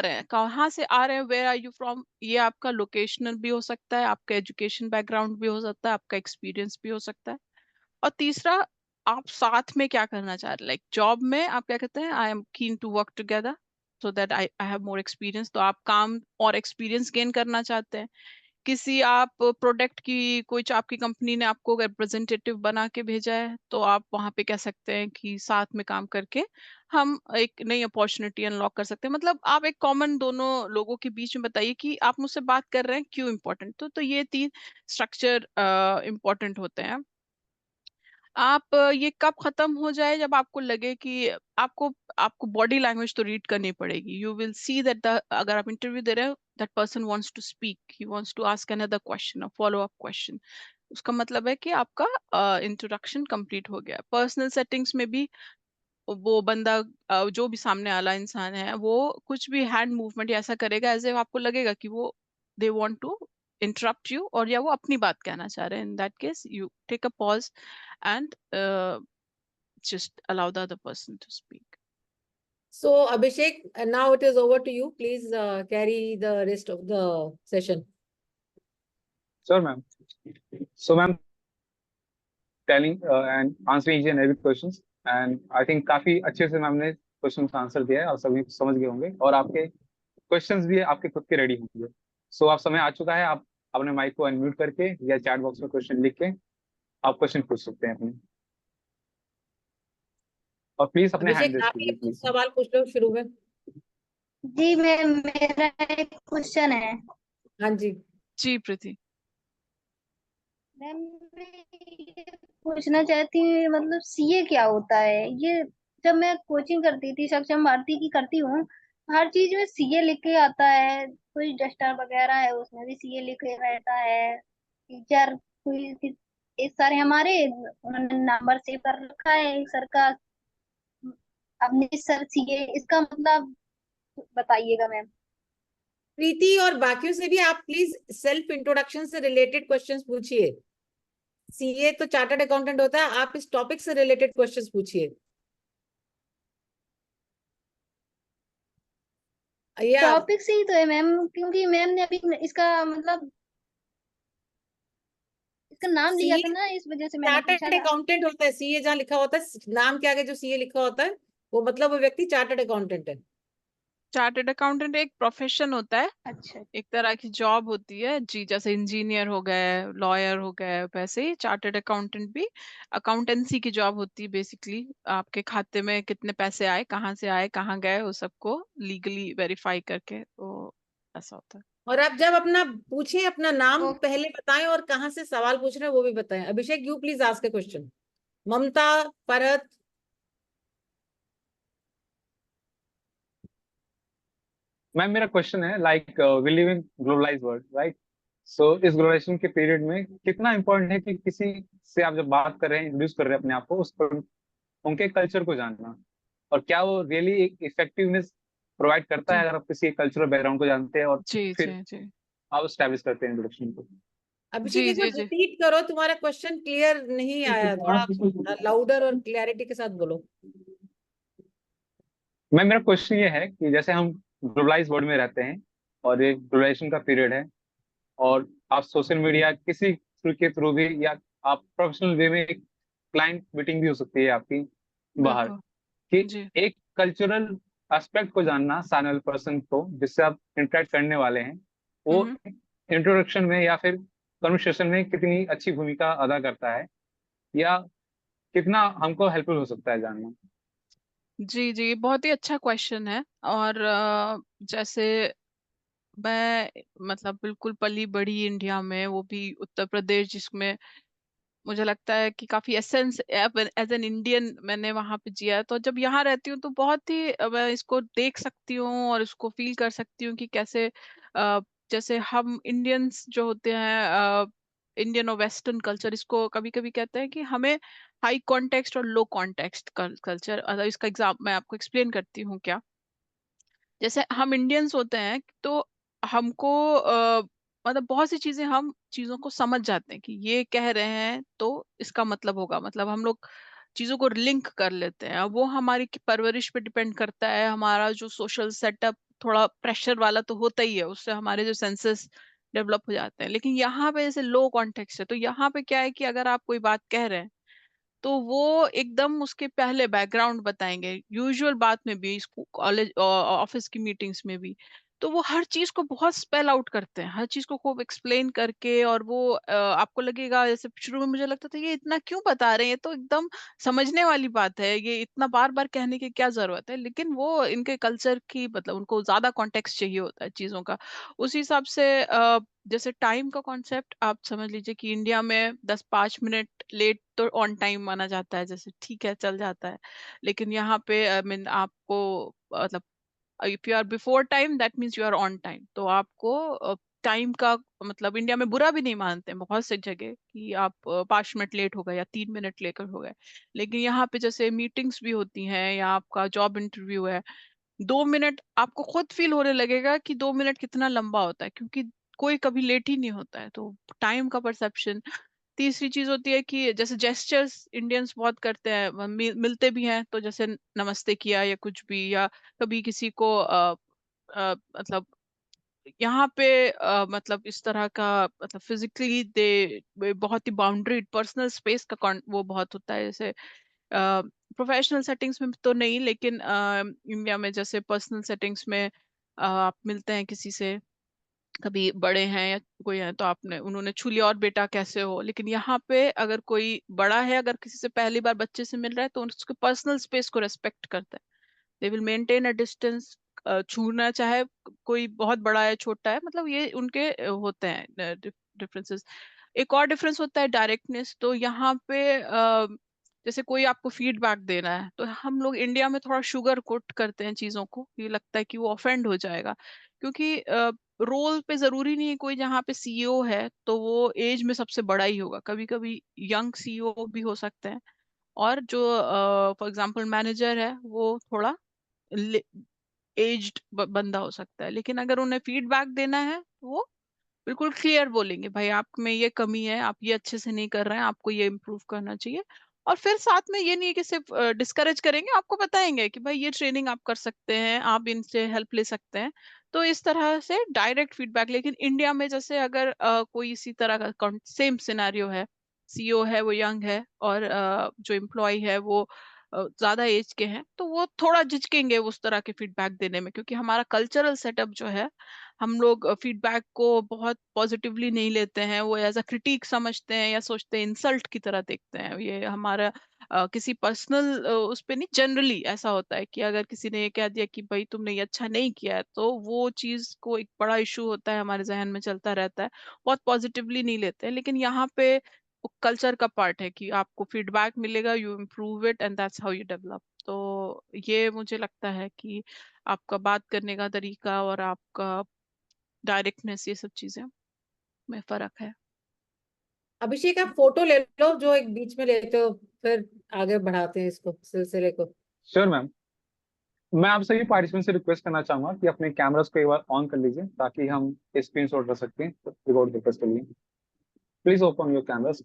रहे हैं, वेयर आर यू फ्रॉम, ये आपका लोकेशनल भी हो सकता है, आपका एजुकेशन बैकग्राउंड भी हो सकता है, आपका एक्सपीरियंस भी हो सकता है। और तीसरा, आप साथ में क्या करना चाह रहे हैं, लाइक जॉब में आप क्या कहते हैं, I am keen to work together so that I have more experience, तो आप काम और एक्सपीरियंस गेन करना चाहते हैं। किसी आप प्रोडक्ट की कोई आपकी कंपनी ने आपको रिप्रेजेंटेटिव बना के भेजा है, तो आप वहां पे कह सकते हैं कि साथ में काम करके हम एक नई अपॉर्चुनिटी अनलॉक कर सकते हैं। मतलब आप एक कॉमन दोनों लोगों के बीच में बताइए कि आप मुझसे बात कर रहे हैं क्यों इम्पोर्टेंट। तो ये तीन स्ट्रक्चर इम्पोर्टेंट होते हैं। आप ये कब खत्म हो जाए, जब आपको लगे कि आपको आपको बॉडी लैंग्वेज तो रीड करनी पड़ेगी। You will see that the, अगर आप इंटरव्यू दे रहे हो, that person wants to speak, he wants to ask another question, a follow up question, उसका मतलब है कि आपका इंट्रोडक्शन कंप्लीट हो गया। पर्सनल सेटिंग्स में भी वो बंदा जो भी सामने वाला इंसान है वो कुछ भी हैंड मूवमेंट ऐसा करेगा एज if आपको लगेगा कि वो they want to interrupt you, और या वो अपनी बात कहना चाह रहे हैं। In that case you take a pause and just allow the other person to speak. So Abhishek, now it is over to you. Please carry the rest of the session. Sure, ma'am. So, ma'am, telling and answering each and every questions, and I think काफी अच्छे से ma'am ने question का answer दिया है और सभी समझ गए होंगे, और आपके क्वेश्चंस भी आपके खुद के रेडी होंगे। सो आप समय आ चुका है, आप अपने माइक को अनम्यूट करके या चैट बॉक्स में क्वेश्चन लिख के आप क्वेश्चन पूछ सकते हैं अपने, और प्लीज अपने हैंड अभिषेक रेज आप ही कीजिए कुछ प्लीज। सवाल पूछ लो शुरू में। जी मैम, मेरा एक क्वेश्चन है। हाँ जी। जी प्रीति। मैम मैं ये पूछना चाहती हूँ, मतलब सीए क्या होता है ये? जब मैं कोचिंग करती थी, सक्षम भारती की करती हूँ, हर चीज में सीए लिख के आता है। कोई डस्टर वगैरह है उसमें भी सीए लिखे रहता है। टीचर कोई एक सारे हमारे, उन्होंने नंबर सेव कर रखा है एक सर का, अपने सर सीए, इसका मतलब बताइएगा मैम। प्रीति और बाकियों से भी आप प्लीज सेल्फ इंट्रोडक्शन से रिलेटेड क्वेश्चंस पूछिए। सीए तो चार्टर्ड अकाउंटेंट होता है, आप इस टॉपिक से रिलेटेड क्वेश्चंस पूछिए। ये आप टॉपिक से ही तो है मैम, क्योंकि मैम ने अभी इसका मतलब इसका नाम लिया सीए था ना, इस वजह से मैंने पूछा चार्टर्ड था। अकाउंटेंट होता है। सीए जहाँ लिखा होता है, नाम के आगे जो सीए लिखा होता है वो मतलब वो व्यक्ति चार्टर्ड अकाउंटेंट है। चार्टर्ड अकाउंटेंट एक प्रोफेशन होता है, अच्छा। एक तरह की जॉब होती है जी, जैसे इंजीनियर हो गए, लॉयर हो गए, वैसे ही चार्टर्ड अकाउंटेंट भी अकाउंटेंसी की जॉब होती है। बेसिकली आपके खाते में कितने पैसे आए, कहाँ से आए, कहाँ गए, वो सबको लीगली वेरीफाई करके, तो ऐसा होता है। और आप जब अपना पूछिए, अपना नाम ओ, पहले बताएं और कहाँ से सवाल पूछ रहे हैं वो भी बताएं। Abhishek, you please ask a question. Mamata, परत। मैम मेरा क्वेश्चन है like we live in globalize world, right? So इस ग्लोबलाइजेशन के पीरियड में कितना इंपॉर्टेंट है कि किसी से आप जब बात कर रहे हैं, इंट्रोड्यूस कर रहे हैं अपने आप को, उस पर उनके कल्चर को जानना, और क्या वो रियली एक इफेक्टिवनेस प्रोवाइड करता है जी अगर आप किसी कल्चरल बैकग्राउंड को जानते हैं और जी जी फिर जी आप स्टैब्लिश करते हैं इंट्रोडक्शन को? अभिषेक, जी एक बार जी जी रिपीट करो, तुम्हारा क्वेश्चन क्लियर नहीं आया, थोड़ा लाउडर और क्लैरिटी के साथ बोलो। मैम मेरा क्वेश्चन ये है कि जैसे हम ग्लोबलाइज वर्ल्ड में रहते हैं और ये ग्लोबलाइजेशन का पीरियड है, और आप सोशल मीडिया किसी के थ्रू भी, या आप प्रोफेशनल वे में, एक क्लाइंट मीटिंग भी हो सकती है आपकी बाहर, बिल्कुल कि जी एक कल्चरल एस्पेक्ट को जानना सामने वाले पर्सन को जिससे आप इंटरेक्ट करने वाले हैं, वो हम्म इंट्रोडक्शन में या फिर कन्वर्सेशन में कितनी अच्छी भूमिका अदा करता है, या कितना हमको हेल्पफुल हो सकता है जानना? जी जी, बहुत ही अच्छा क्वेश्चन है। और जैसे मैं मतलब बिल्कुल पली बड़ी इंडिया में, वो भी उत्तर प्रदेश, जिसमें मुझे लगता है कि काफी एसेंस एज एन इंडियन मैंने वहां पे जिया है। तो जब यहाँ रहती हूँ तो बहुत ही मैं इसको देख सकती हूँ और इसको फील कर सकती हूँ कि कैसे जैसे हम इंडियंस जो होते हैं, इंडियन और वेस्टर्न कल्चर, इसको कभी कभी कहते हैं कि हमें हाई कॉन्टेक्स्ट और लो कॉन्टेक्स्ट कल्चर। इसका एग्जाम मैं आपको एक्सप्लेन करती हूँ क्या। जैसे हम इंडियंस होते हैं तो हमको मतलब बहुत सी चीजें, हम चीजों को समझ जाते हैं कि ये कह रहे हैं तो इसका मतलब होगा, मतलब हम लोग चीजों को लिंक कर लेते हैं। अब वो हमारी परवरिश पे डिपेंड करता है, हमारा जो सोशल सेटअप थोड़ा प्रेशर वाला तो होता ही है, उससे हमारे जो सेंसेस डेवलप हो जाते हैं। लेकिन यहाँ पे जैसे लो कॉन्टेक्स्ट है, तो यहाँ पे क्या है कि अगर आप कोई बात कह रहे हैं तो वो एकदम उसके पहले बैकग्राउंड बताएंगे, यूजुअल बात में भी, स्कूल कॉलेज ऑफिस की मीटिंग्स में भी। तो वो हर चीज को बहुत स्पेल आउट करते हैं, हर चीज को खूब एक्सप्लेन करके। और वो आपको लगेगा, जैसे शुरू में मुझे लगता था ये इतना क्यों बता रहे हैं, ये तो एकदम समझने वाली बात है, ये इतना बार बार कहने की क्या जरूरत है। लेकिन वो इनके कल्चर की, मतलब उनको ज्यादा कॉन्टेक्स्ट चाहिए होता है चीजों का। उस हिसाब से जैसे टाइम का कॉन्सेप्ट आप समझ लीजिए कि इंडिया में 10-5 मिनट लेट तो ऑन टाइम माना जाता है, जैसे ठीक है चल जाता है। लेकिन यहाँ पे आई मीन आपको मतलब if you are before time that means you are on time. तो आपको टाइम का मतलब इंडिया में बुरा भी नहीं मानते हैं बहुत सी जगह कि आप 5 मिनट लेट हो गए या 3 मिनट लेकर हो गए। लेकिन यहाँ पे जैसे मीटिंग्स भी होती हैं या आपका जॉब इंटरव्यू है, 2 मिनट आपको खुद फील होने लगेगा कि 2 मिनट कितना लंबा होता है, क्योंकि कोई कभी लेट ही नहीं होता है। तो टाइम का परसेप्शन। तीसरी चीज होती है कि जैसे जेस्चर्स इंडियंस बहुत करते हैं, मिलते भी हैं तो जैसे नमस्ते किया या कुछ भी, या कभी किसी को मतलब यहाँ पे मतलब इस तरह का, मतलब फिजिकली दे बहुत ही बाउंड्री पर्सनल स्पेस का वो बहुत होता है। जैसे प्रोफेशनल सेटिंग्स में तो नहीं, लेकिन इंडिया में जैसे पर्सनल सेटिंग्स में आप मिलते हैं किसी से, कभी बड़े हैं या कोई है तो आपने उन्होंने छू लिया और बेटा कैसे हो। लेकिन यहाँ पे अगर कोई बड़ा है, अगर किसी से पहली बार बच्चे से मिल रहा है तो उसके पर्सनल स्पेस को रेस्पेक्ट करते हैं। They will maintain a distance. छूना चाहे कोई बहुत बड़ा है छोटा है, मतलब ये उनके होते हैं डिफरेंसेस। एक और डिफरेंस होता है डायरेक्टनेस। तो यहाँ पे जैसे कोई आपको फीडबैक देना है तो हम लोग इंडिया में थोड़ा शुगर कोट करते हैं चीजों को, ये लगता है कि वो ऑफेंड हो जाएगा। क्योंकि रोल पे जरूरी नहीं है, कोई जहाँ पे सीईओ है तो वो एज में सबसे बड़ा ही होगा, कभी कभी यंग सीईओ भी हो सकते हैं। और जो फॉर एग्जांपल मैनेजर है वो थोड़ा एज्ड बंदा हो सकता है। लेकिन अगर उन्हें फीडबैक देना है तो वो बिल्कुल क्लियर बोलेंगे, भाई आप में ये कमी है, आप ये अच्छे से नहीं कर रहे हैं, आपको ये इम्प्रूव करना चाहिए। और फिर साथ में ये नहीं है कि सिर्फ डिस्करेज करेंगे, आपको बताएंगे कि भाई ये ट्रेनिंग आप कर सकते हैं, आप इनसे हेल्प ले सकते हैं। तो इस तरह से डायरेक्ट फीडबैक। लेकिन इंडिया में जैसे अगर कोई इसी तरह का सेम सिनेरियो है, सीईओ है वो यंग है और जो एम्प्लॉय है वो ज्यादा एज के हैं, तो वो थोड़ा झिझकेंगे उस तरह के फीडबैक देने में, क्योंकि हमारा कल्चरल सेटअप जो है, हम लोग फीडबैक को बहुत पॉजिटिवली नहीं लेते हैं, वो एज अ क्रिटिक समझते हैं या सोचते हैं इंसल्ट की तरह देखते हैं। ये हमारा किसी पर्सनल उस पे नहीं, जनरली ऐसा होता है कि अगर किसी ने ये कह दिया कि भाई तुमने ये अच्छा नहीं किया है, तो वो चीज को एक बड़ा इशू होता है, हमारे जहन में चलता रहता है, बहुत पॉजिटिवली नहीं लेते हैं। लेकिन यहाँ पे कल्चर का पार्ट है कि आपको फीडबैक मिलेगा, you improve it and that's how you develop. तो ये मुझे लगता है कि आपका बात करने का तरीका और आपका डायरेक्टनेस, ये सब चीजें में फर्क है। अभिषेक, आप फोटो ले लो जो एक बीच में लेते हो, फिर आगे बढ़ाते हैं इसको, सिलसिले को। Sure ma'am. मैं आप सभी पार्टिसिपेंट से रिक्वेस्ट करना चाहूंगा कि अपने कैमरास को एक बार ऑन कर लीजिए ताकि हम स्क्रीन शॉट कर सकते हैं रिकॉर्ड पर्पज के लिए। Please open your cameras.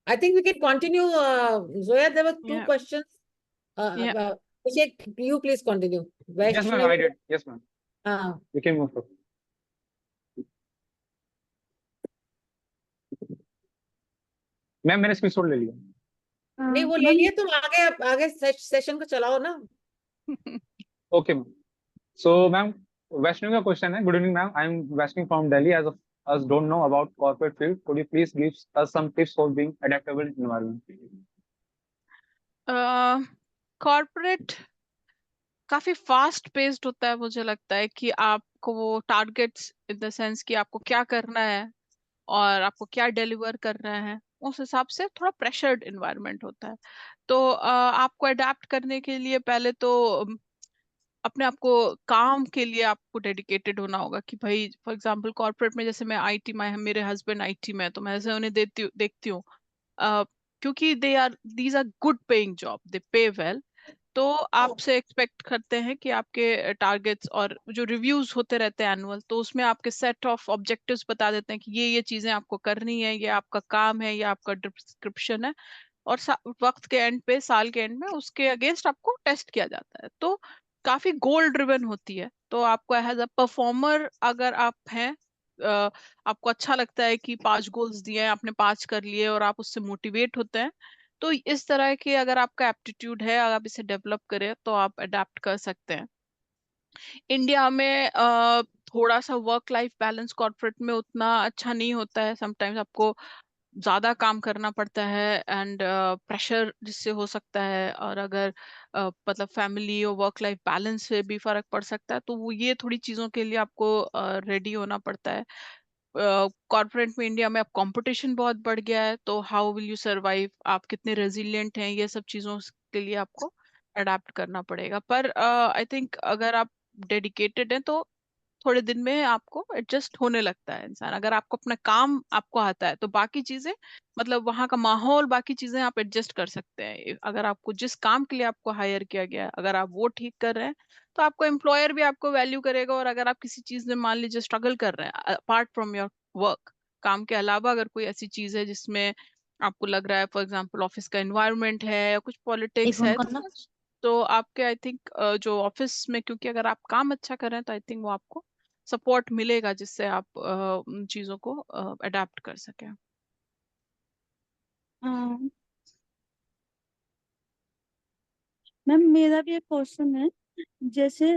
I think we can continue. Zoya, there were two Yeah. questions. Yeah. Abhishek, you please continue. Yes ma'am, I did. Yes ma'am. हाँ, You can move forward. Ma'am मैंने screen shot ले लिया। नहीं वो ले लिए, तुम आगे सेशन को चलाओ ना। Okay ma'am. So ma'am, Vaishnavi का क्वेश्चन है। Good evening ma'am, I am Vaishnavi from Delhi. As of us don't know about corporate field, could you please give us some tips for being adaptable in environment? Corporate काफी fast paced होता है, मुझे लगता है कि आपको वो टारगेट्स इन द सेंस कि आपको क्या करना है और आपको क्या डिलीवर करना है, उस हिसाब से थोड़ा प्रेशर्ड इन्वायरमेंट होता है। तो आपको अडेप्ट करने के लिए पहले तो अपने आप को काम के लिए आपको डेडिकेटेड होना होगा कि भाई फॉर एग्जांपल कॉर्पोरेट में, जैसे मैं आईटी में, मेरे हस्बैंड आईटी में, तो मैं ऐसे उन्हें देखती हूँ अ, क्योंकि these are good paying job, they pay well. तो आपसे एक्सपेक्ट करते हैं कि आपके टारगेट्स और जो रिव्यूज होते रहते हैं एनुअल, तो उसमें आपके सेट ऑफ ऑब्जेक्टिव्स बता देते हैं कि ये चीजें आपको करनी है, ये आपका काम है, ये आपका डिस्क्रिप्शन है। और वक्त के एंड पे, साल के एंड में उसके अगेंस्ट आपको टेस्ट किया जाता है। तो काफी गोल ड्रिवन होती है। तो आपको एज अ परफॉर्मर अगर आप हैं, आपको अच्छा लगता है कि 5 गोल्स दिए हैं, आपने 5 कर लिए और आप उससे मोटिवेट होते हैं, तो इस तरह के अगर आपका एप्टीट्यूड है, अगर आप इसे डेवलप करें, तो आप अडेप्ट कर सकते हैं। इंडिया में थोड़ा सा वर्क लाइफ बैलेंस कॉर्पोरेट में उतना अच्छा नहीं होता है। समटाइम्स आपको ज्यादा काम करना पड़ता है एंड प्रेशर जिससे हो सकता है, और अगर मतलब फैमिली और वर्क लाइफ बैलेंस से भी फर्क पड़ सकता है, तो वो ये थोड़ी चीजों के लिए आपको रेडी होना पड़ता है। कॉर्पोरेट में इंडिया में अब कंपटीशन बहुत बढ़ गया है, तो हाउ विल यू सरवाइव, आप कितने रेजिलिएंट हैं, ये सब चीजों के लिए आपको अडेप्ट करना पड़ेगा। पर आई थिंक अगर आप डेडिकेटेड हैं, तो थोड़े दिन में आपको एडजस्ट होने लगता है इंसान। अगर आपको अपना काम आपको आता है, तो बाकी चीजें, मतलब वहाँ का माहौल, बाकी चीजें आप एडजस्ट कर सकते हैं। अगर आपको जिस काम के लिए आपको हायर किया गया है, अगर आप वो ठीक कर रहे हैं, तो आपको एम्प्लॉयर भी आपको वैल्यू करेगा। और अगर आप किसी चीज में मान लीजिए स्ट्रगल कर रहे हैं अपार्ट फ्रॉम योर वर्क, काम के अलावा अगर कोई ऐसी चीज है जिसमें आपको लग रहा है, फॉर एग्जाम्पल ऑफिस का एनवायरनमेंट है या कुछ पॉलिटिक्स है, तो आपके आई थिंक जो ऑफिस में, क्योंकि अगर आप काम अच्छा कर रहे हैं, तो आई थिंक वो आपको सपोर्ट मिलेगा जिससे आप उन चीजों को अडेप्ट कर सकें। मैम मेरा भी एक क्वेश्चन है। जैसे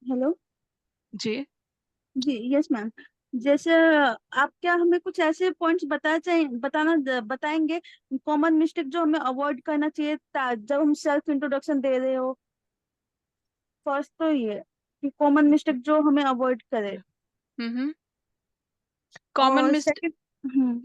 हेलो। जी जी यस मैम। जैसे आप क्या हमें कुछ ऐसे पॉइंट्स बताएंगे कॉमन मिस्टेक जो हमें अवॉइड करना चाहिए जब हम सेल्फ इंट्रोडक्शन दे रहे हो। फर्स्ट तो ये कि कॉमन मिस्टेक जो हमें अवॉइड करे। हम्म कॉमन और मिस्टेक। सेकंड।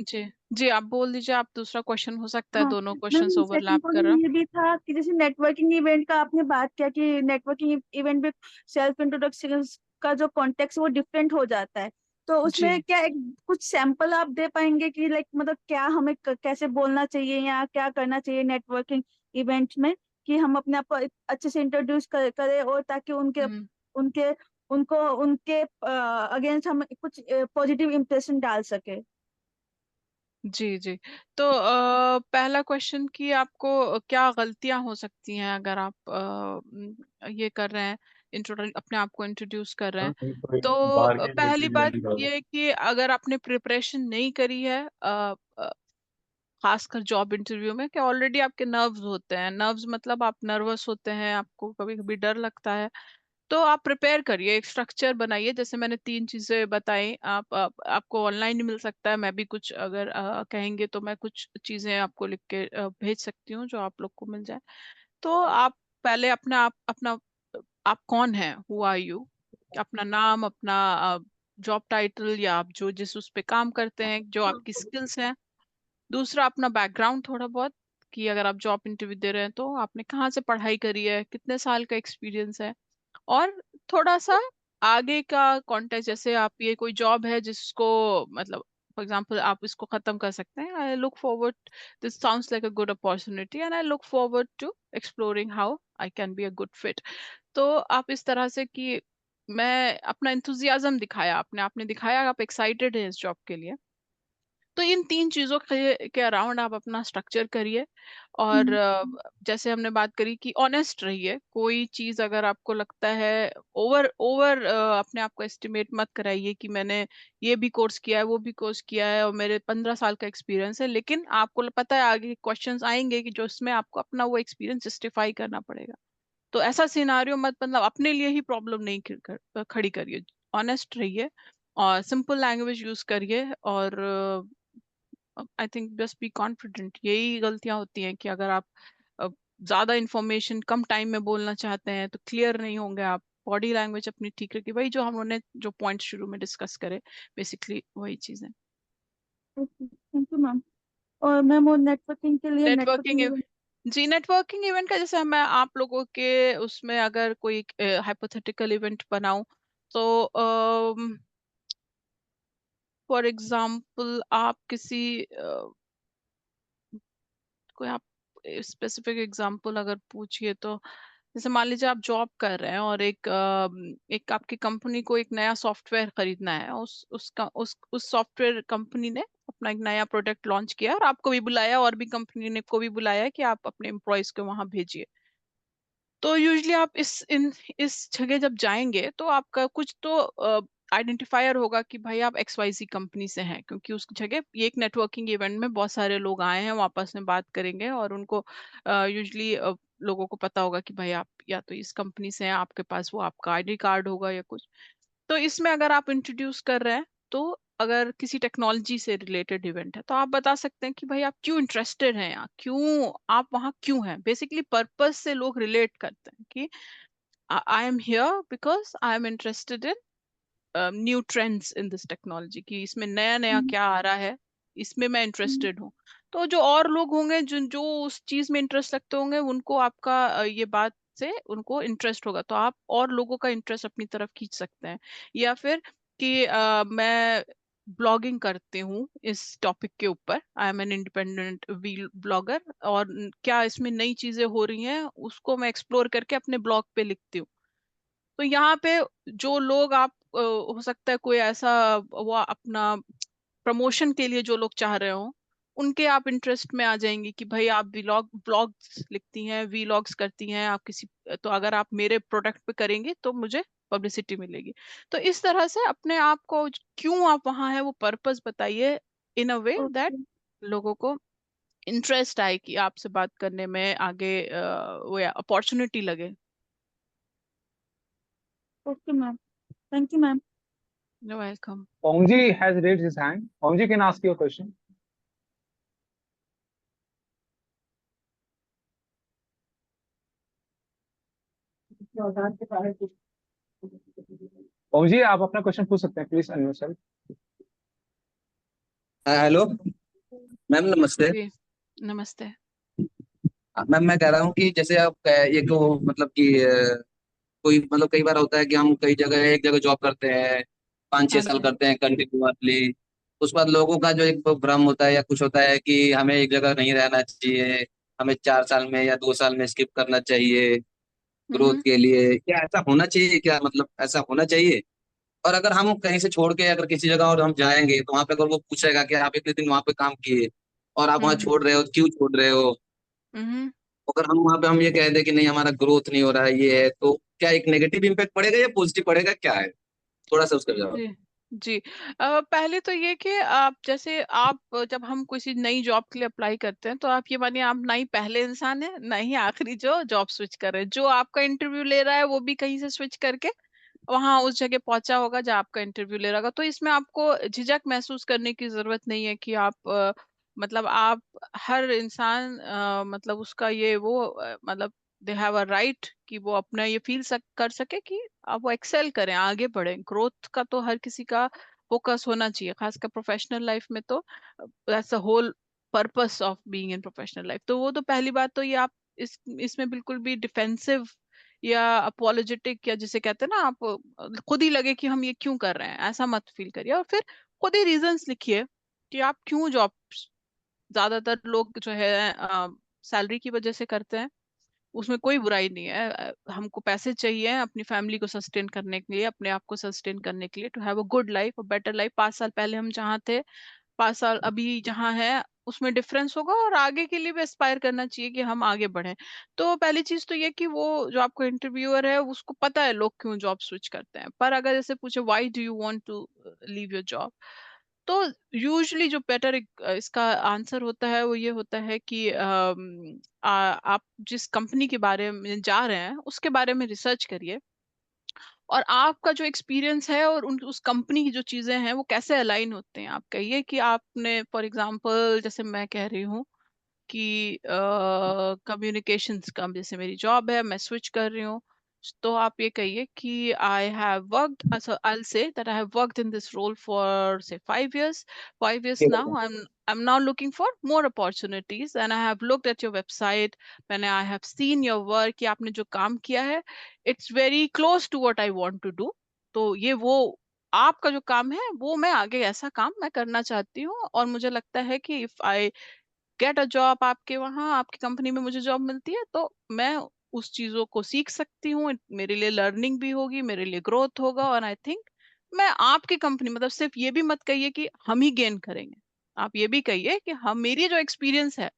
जी जी, आप बोल दीजिए। आप दूसरा क्वेश्चन हो सकता है, हाँ दोनों मैम, क्वेश्चंस सेकंड ओवरलैप कर क्वेश्चन रहा। ये भी था कि जैसे नेटवर्किंग इवेंट का आपने बात किया कि नेटवर्किंग इवेंट में सेल्फ इंट्रोडक्शन का जो कॉन्टेक्स्ट वो डिफरेंट हो जाता है। तो जी उसमें क्या एक कुछ सैंपल आप दे पाएंगे कि लाइक मतलब क्या हमें कैसे बोलना चाहिए या क्या करना चाहिए नेटवर्किंग इवेंट में कि हम अपने आप को अच्छे से इंट्रोड्यूस करें और ताकि हम्म उनके उनके अगेंस्ट हम कुछ पॉजिटिव इम्प्रेशन डाल सके। जी जी। तो पहला क्वेश्चन कि आपको क्या गलतियां हो सकती हैं अगर आप ये कर रहे हैं अपने आप को इंट्रोड्यूस कर रहे हैं, कोई तो बाहर के पहली बात नहीं करोगे। ये है कि अगर आपने प्रिपरेशन नहीं करी है खासकर जॉब इंटरव्यू में, कि ऑलरेडी आपके नर्व्स होते हैं, नर्व्स मतलब आप नर्वस होते हैं, आपको कभी कभी डर लगता है, तो आप प्रिपेयर करिए, एक स्ट्रक्चर बनाइए। जैसे मैंने 3 चीजें बताई, आपको ऑनलाइन मिल सकता है, मैं भी कुछ अगर कहेंगे तो मैं कुछ चीजें आपको लिख के भेज सकती हूँ जो आप लोग को मिल जाए। तो आप पहले अपना आप कौन है, हु आर यू, अपना नाम, अपना जॉब टाइटल या आप जो जिस उस पे काम करते हैं, जो आपकी स्किल्स हैं। दूसरा अपना बैकग्राउंड थोड़ा बहुत, कि अगर आप जॉब इंटरव्यू दे रहे हैं तो आपने कहाँ से पढ़ाई करी है, कितने साल का एक्सपीरियंस है। और थोड़ा सा आगे का कॉन्टेक्स्ट, जैसे आप ये कोई जॉब है जिसको मतलब फॉर एग्जांपल आप इसको खत्म कर सकते हैं, I look forward, this sounds like a good opportunity and I look forward to exploring how I can be a good fit. तो आप इस तरह से कि मैं अपना इंथुजियाज्म दिखाया, आपने दिखाया आप एक्साइटेड हैं इस जॉब के लिए। तो इन 3 चीज़ों के अराउंड आप अपना स्ट्रक्चर करिए। और जैसे हमने बात करी कि ऑनेस्ट रहिए, कोई चीज़ अगर आपको लगता है ओवर ओवर अपने आप को एस्टिमेट मत कराइए कि मैंने ये भी कोर्स किया है, वो भी कोर्स किया है और मेरे 15 साल का एक्सपीरियंस है, लेकिन आपको पता है आगे क्वेश्चंस आएंगे कि जो इसमें आपको अपना वो एक्सपीरियंस जस्टिफाई करना पड़ेगा। तो ऐसा सिनारियो मत, मतलब अपने लिए ही प्रॉब्लम नहीं खड़ी करिए, ऑनेस्ट रहिए और सिंपल लैंग्वेज यूज करिए। और I think just be confident. यही गलतियां होती हैं कि अगर आप अ, ज्यादा इंफॉर्मेशन कम टाइम में बोलना चाहते हैं तो क्लियर नहीं होंगे आप। बॉडी लैंग्वेज अपनी ठीक रखिए, वही जो हमने जो पॉइंट शुरू में डिस्कस करे, बेसिकली वही चीजें। Thank you ma'am. और मैम वो नेटवर्किंग के लिए नेटवर्किंग नेटवर्किंग जी, नेटवर्किंग इवेंट का जैसे मैं आप लोगों के उसमें अगर कोई हाइपोथेटिकल इवेंट बनाऊं, तो फॉर एग्जांपल आप किसी कोई आप स्पेसिफिक एग्जांपल अगर पूछिए, तो जैसे मान लीजिए आप जॉब कर रहे हैं और एक आपकी कंपनी को एक नया सॉफ्टवेयर खरीदना है, उस सॉफ्टवेयर कंपनी ने अपना एक नया प्रोडक्ट लॉन्च किया और आपको भी बुलाया और भी कंपनी ने को भी बुलाया कि आप अपने एम्प्लॉयज को वहां भेजिए। तो यूजली आप इस जगह जब जाएंगे तो आपका कुछ तो आइडेंटिफायर होगा कि भाई आप XYZ कंपनी से हैं, क्योंकि उस जगह ये एक नेटवर्किंग इवेंट में बहुत सारे लोग आए हैं, वो आपस में बात करेंगे और उनको यूजली लोगों को पता होगा कि भाई आप या तो इस कंपनी से हैं, आपके पास वो आपका ID कार्ड होगा या कुछ। तो इसमें अगर आप इंट्रोड्यूस कर रहे हैं, तो अगर किसी टेक्नोलॉजी से रिलेटेड इवेंट है तो आप बता सकते हैं कि भाई आप क्यों इंटरेस्टेड हैं, या क्यों आप वहाँ क्यों हैं। बेसिकली पर्पस से लोग रिलेट करते हैं कि I am here because I am interested in new trends in this technology, कि इसमें नया नया क्या आ रहा है, इसमें मैं इंटरेस्टेड हूँ। तो जो और लोग होंगे जो जो उस चीज में इंटरेस्ट रखते होंगे, उनको आपका ये बात से उनको इंटरेस्ट होगा, तो आप और लोगों का इंटरेस्ट अपनी तरफ खींच सकते हैं। या फिर कि मैं ब्लॉगिंग करती हूँ इस टॉपिक के ऊपर, I am an independent blogger, और क्या इसमें नई चीजें हो रही हैं उसको मैं एक्सप्लोर करके अपने ब्लॉग पे लिखती हूँ। तो यहाँ पे जो लोग आप हो सकता है कोई ऐसा वो अपना प्रमोशन के लिए जो लोग चाह रहे हो, उनके आप इंटरेस्ट में आ जाएंगे कि भाई आप ब्लॉग्स लिखती हैं, वीलॉग्स करती हैं, आप किसी, तो अगर आप मेरे प्रोडक्ट पे करेंगे तो मुझे पब्लिसिटी मिलेगी। तो इस तरह से अपने आप को क्यों आप वहां है वो पर्पस बताइए, इन अ वे दैट ओके लोगों को इंटरेस्ट आए कि आपसे बात करने में आगे वो अपॉर्चुनिटी लगे। Okay ma'am. Thank you ma'am. You're welcome. Pongji has raised his hand. Pongji can ask you a question. Pongji, आप अपना क्वेश्चन पूछ सकते हैं, please unmute self. Hello ma'am, नमस्ते। जी, नमस्ते। मैम मैं कह रहा हूँ कि जैसे आप ये तो मतलब कि कोई मतलब कई बार होता है कि हम कई जगह एक जगह जॉब करते हैं, 5-6 साल हाँ करते हैं कंटिन्यूअसली। उसके बाद लोगों का जो एक भ्रम होता है या कुछ होता है कि हमें एक जगह नहीं रहना चाहिए, हमें 4 साल में या 2 साल में स्किप करना चाहिए ग्रोथ हम्म के लिए। क्या ऐसा होना चाहिए? क्या मतलब ऐसा होना चाहिए? और अगर हम कहीं से छोड़ के अगर किसी जगह और हम जाएंगे तो वहां पे अगर वो पूछेगा कि आप इतने दिन वहां पे काम किए और आप वहां हम्म छोड़ रहे हो, क्यों छोड़ रहे हो? हम्म अगर हम वहां पे हम ये कह दें कि नहीं हमारा ग्रोथ नहीं हो रहा है, ये है, तो क्या एक नेगेटिव इम्पैक्ट पड़ेगा या पॉजिटिव पड़ेगा, क्या है, थोड़ा सा उसका जवाब। जी जी पहले तो ये कि आप जैसे आप जब हम किसी नई जॉब के लिए अप्लाई करते हैं तो आप ये मानिए आप ना ही पहले इंसान है ना ही आखिरी जो जॉब स्विच कर रहे हैं। जो आपका इंटरव्यू ले रहा है वो भी कहीं से स्विच करके वहां उस जगह पहुंचा होगा जहाँ आपका इंटरव्यू ले रहा होगा। तो इसमें आपको झिझक महसूस करने की जरूरत नहीं है कि आप मतलब आप हर इंसान मतलब उसका ये वो मतलब दे हैव अ राइट कि वो अपना ये कर सके कि अब वो एक्सेल करें, आगे बढ़ें। ग्रोथ का तो हर किसी का फोकस होना चाहिए, खासकर प्रोफेशनल लाइफ में। तो that's the whole purpose of being in professional life. तो वो तो पहली बात तो ये आप इसमें बिल्कुल भी डिफेंसिव या अपोलोजेटिक या जिसे कहते हैं ना आप खुद ही लगे कि हम ये क्यों कर रहे हैं, ऐसा मत फील करिए। और फिर खुद ही रीजंस लिखिए कि आप क्यों जॉब, ज्यादातर लोग जो है सैलरी की वजह से करते हैं, उसमें कोई बुराई नहीं है। हमको पैसे चाहिए अपनी फैमिली को सस्टेन करने के लिए, अपने आप को सस्टेन करने के लिए, to have a good life, a better life. 5 साल पहले हम जहाँ थे, 5 साल अभी जहाँ है, उसमें डिफरेंस होगा और आगे के लिए भी एस्पायर करना चाहिए कि हम आगे बढ़ें। तो पहली चीज तो ये कि वो जो आपको इंटरव्यूअर है उसको पता है लोग क्यों जॉब स्विच करते हैं। पर अगर जैसे पूछे why do you want to leave your job, तो यूजुअली जो बेटर इसका आंसर होता है वो ये होता है कि आप जिस कंपनी के बारे में जा रहे हैं उसके बारे में रिसर्च करिए, और आपका जो एक्सपीरियंस है और उस कंपनी की जो चीजें हैं वो कैसे अलाइन होते हैं। आप कहिए कि आपने फॉर एग्जांपल, जैसे मैं कह रही हूँ कि कम्युनिकेशंस का जैसे मेरी जॉब है, मैं स्विच कर रही हूँ, तो आप ये कहिए कि I have worked, I will say that I have worked in this role for say 5 years, 5 years now, I'm now looking for more opportunities and I have looked at your website, मैंने I have seen your work कि आपने जो काम किया है it's very close to what I want to do। तो ये वो आपका जो काम है वो मैं आगे ऐसा काम मैं करना चाहती हूँ, और मुझे लगता है कि if I get a job, आपके वहाँ आपकी कंपनी में मुझे जॉब मिलती है तो मैं उस चीजों को सीख सकती हूँ, मेरे लिए लर्निंग भी होगी, मेरे लिए ग्रोथ होगा। और आई थिंक मैं आपकी कंपनी, मतलब सिर्फ ये भी मत कहिए कि हम ही गेन करेंगे, आप ये भी कहिए कि हम, मेरी जो एक्सपीरियंस है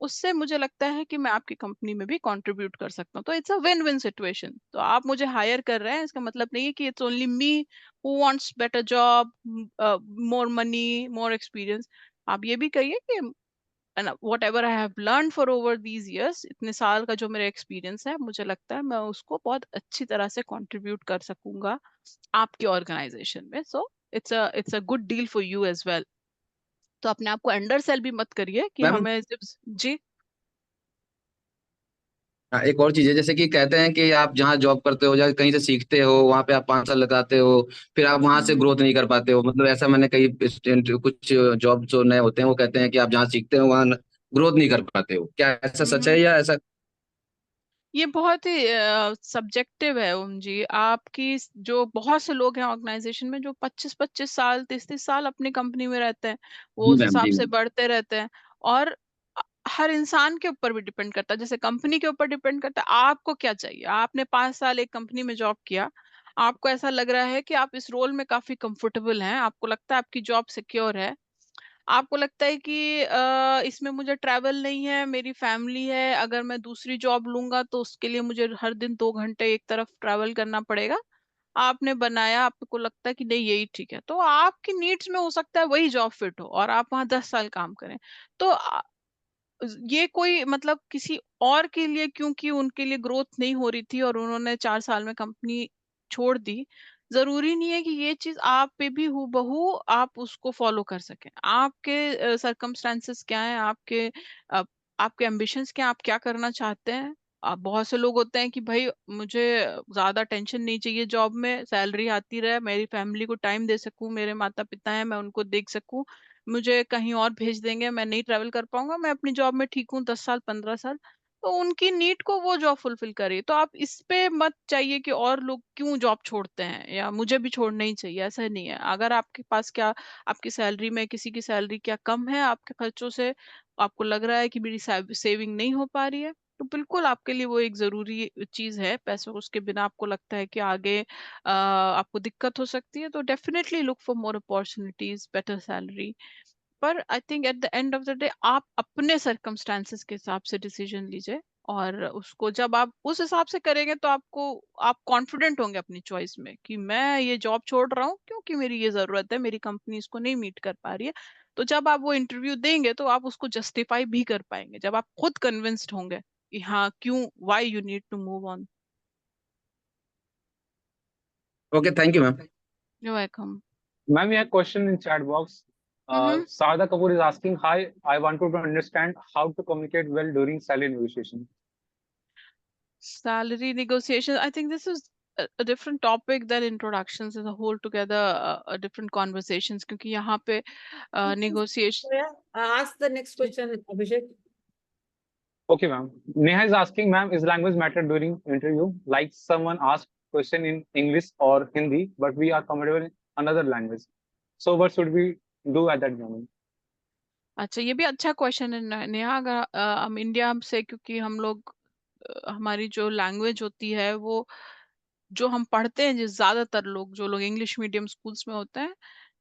उससे मुझे लगता है कि मैं आपकी कंपनी में भी कंट्रीब्यूट कर सकता हूँ। तो it's a win win situation. तो आप मुझे हायर कर रहे हैं, इसका मतलब नहीं है कि it's only me who wants better job, more money, more experience. आप ये भी कहिए कि and what ever I have learn for over these years, इतने साल का जो मेरा एक्सपीरियंस है, मुझे लगता है मैं उसको बहुत अच्छी तरह से कंट्रीब्यूट कर सकूंगा आपकी ऑर्गेनाइजेशन में। So it's a good deal for you as well. तो अपने आप को अंडर सेल भी मत करिए कि मैम हमें जी। हाँ, एक और चीज है, जैसे कि कहते हैं कि आप जहाँ जॉब करते हो या कहीं से सीखते हो वहां पे आप 5 साल लगाते हो, फिर आप वहां से हम्म ग्रोथ नहीं कर पाते हो। मतलब ऐसा मैंने कई कुछ जॉब जो नए होते हैं वो कहते हैं कि आप जहाँ सीखते हो वहाँ ग्रोथ नहीं कर पाते हो, क्या ऐसा सच है हम्म या ऐसा। ये बहुत ही सब्जेक्टिव है ओम जी। आपकी जो बहुत से लोग हैं ऑर्गेनाइजेशन में जो 25-25 साल, 30-30 साल अपनी कंपनी में रहते हैं, वो जी उस मैम, हिसाब जी से मैम। बढ़ते रहते हैं। और हर इंसान के ऊपर भी डिपेंड करता है, जैसे कंपनी के ऊपर डिपेंड करता है आपको क्या चाहिए। आपने 5 साल एक कंपनी में जॉब किया, आपको ऐसा लग रहा है कि आप इस रोल में काफी कंफर्टेबल हैं, आपको लगता है आपकी जॉब सिक्योर है, आपको लगता है कि इसमें मुझे ट्रैवल नहीं है, मेरी फैमिली है, अगर मैं दूसरी जॉब लूंगा तो उसके लिए मुझे हर दिन 2 घंटे एक तरफ ट्रैवल करना पड़ेगा, आपने बनाया, आपको लगता है कि नहीं यही ठीक है, तो आपकी नीड्स में हो सकता है वही जॉब फिट हो और आप वहां 10 साल काम करें। तो ये कोई मतलब किसी और के लिए, क्योंकि उनके लिए ग्रोथ नहीं हो रही थी और उन्होंने 4 साल में कंपनी छोड़ दी, जरूरी नहीं है कि ये चीज आप पे भी हूबहू आप उसको फॉलो कर सकें। आपके सरकमस्टेंसेस क्या है, अ, आपके एम्बिशंस क्या हैं, आप क्या करना चाहते हैं। बहुत से लोग होते हैं कि भाई मुझे ज्यादा टेंशन नहीं चाहिए, जॉब में सैलरी आती रहे, मेरी फैमिली को टाइम दे सकूं, मेरे माता पिता हैं मैं उनको देख सकूं, मुझे कहीं और भेज देंगे मैं नहीं ट्रैवल कर पाऊंगा, मैं अपनी जॉब में ठीक हूँ 10 साल 15 साल, तो उनकी नीड को वो जॉब फुलफिल करे। तो आप इस पे मत चाहिए कि और लोग क्यों जॉब छोड़ते हैं या मुझे भी छोड़ना ही चाहिए, ऐसा नहीं है। अगर आपके पास क्या, आपकी सैलरी में किसी की सैलरी क्या कम है आपके खर्चों से, आपको लग रहा है कि मेरी सेविंग नहीं हो पा रही है, तो बिल्कुल आपके लिए वो एक जरूरी चीज है पैसों, उसके बिना आपको लगता है कि आगे आपको दिक्कत हो सकती है, तो definitely look for more opportunities, better salary. पर I think at the end of the day आप अपने सर्कमस्टांसेस के हिसाब से डिसीजन लीजिए और उसको जब आप उस हिसाब से करेंगे तो आप कॉन्फिडेंट होंगे अपनी चॉइस में कि मैं ये जॉब छोड़ रहा हूँ क्योंकि मेरी ये जरूरत है, मेरी कंपनी इसको नहीं मीट कर पा रही है। तो जब आप वो इंटरव्यू देंगे तो आप उसको जस्टिफाई भी कर पाएंगे, जब आप खुद कन्विंस्ड होंगे कि हाँ क्यों, why you need to move on. Okay, thank you, ma'am. You welcome. Ma'am, we have question in chat box. Sarada Kapoor is asking, hi, I wanted to understand how to communicate well during salary negotiation. Salary negotiation, I think this is a different topic than introductions as a whole together, a different conversations, क्योंकि यहाँ पे negotiation. Ask the next question, Abhishek. Okay, ma'am. Neha is asking, ma'am, is language matter during interview? Like someone asked question in English or Hindi, but we are comfortable in another language. So what should we do at that moment? अच्छा, ये भी अच्छा question है नेहा। अगर हम India से, क्योंकि हम लोग हमारी जो लैंग्वेज होती है वो जो हम पढ़ते हैं, जिस ज्यादातर लोग जो लोग इंग्लिश मीडियम स्कूल्स में होते हैं,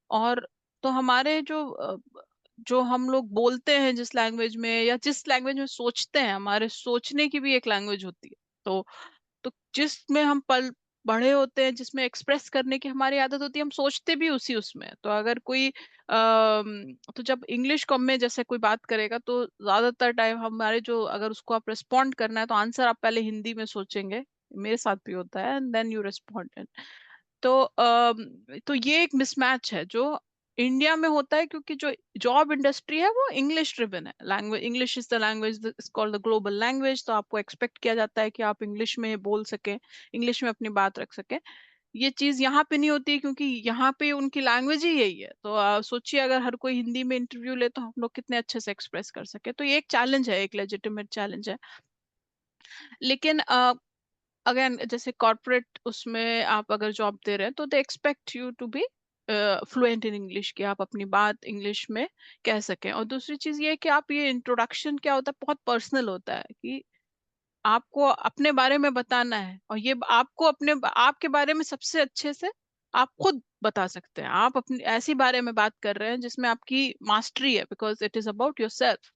और तो हमारे जो हम लोग बोलते हैं जिस लैंग्वेज में, या जिस लैंग्वेज में सोचते हैं, हमारे सोचने की भी एक लैंग्वेज होती है। तो जिसमें हम पल बड़े होते हैं, जिसमें एक्सप्रेस करने की हमारी आदत होती है, हम सोचते भी उसमें। तो अगर कोई तो जब इंग्लिश को में जैसे कोई बात करेगा तो ज्यादातर टाइम हमारे जो, अगर उसको आप रिस्पॉन्ड करना है तो आंसर आप पहले हिंदी में सोचेंगे, मेरे साथ भी होता है, एंड देन यू रिस्पॉन्ड। तो ये एक मिसमैच है जो इंडिया में होता है, क्योंकि जो जॉब इंडस्ट्री है वो इंग्लिश ड्रिवन है। Language, English is the language, is called the global language. तो आपको एक्सपेक्ट किया जाता है कि आप इंग्लिश में बोल सकें, इंग्लिश में अपनी बात रख सकें। ये चीज यहाँ पे नहीं होती है, क्योंकि यहाँ पे उनकी लैंग्वेज ही यही है। तो सोचिए अगर हर कोई हिंदी में इंटरव्यू ले तो हम लोग कितने अच्छे से एक्सप्रेस कर सके। तो ये एक चैलेंज है, एक लेजिटिमेट चैलेंज है। लेकिन अगेन, जैसे कॉर्पोरेट उसमें आप अगर जॉब दे रहे हैं तो they expect you to be fluent in English, कि आप अपनी बात इंग्लिश में कह सकें। और दूसरी चीज ये है कि आप, ये इंट्रोडक्शन क्या होता है, बहुत पर्सनल होता है, कि आपको अपने बारे में बताना है, और ये आपको आपके बारे में सबसे अच्छे से आप खुद बता सकते हैं। आप अपनी ऐसी बारे में बात कर रहे हैं जिसमें आपकी मास्टरी है, because it is about yourself.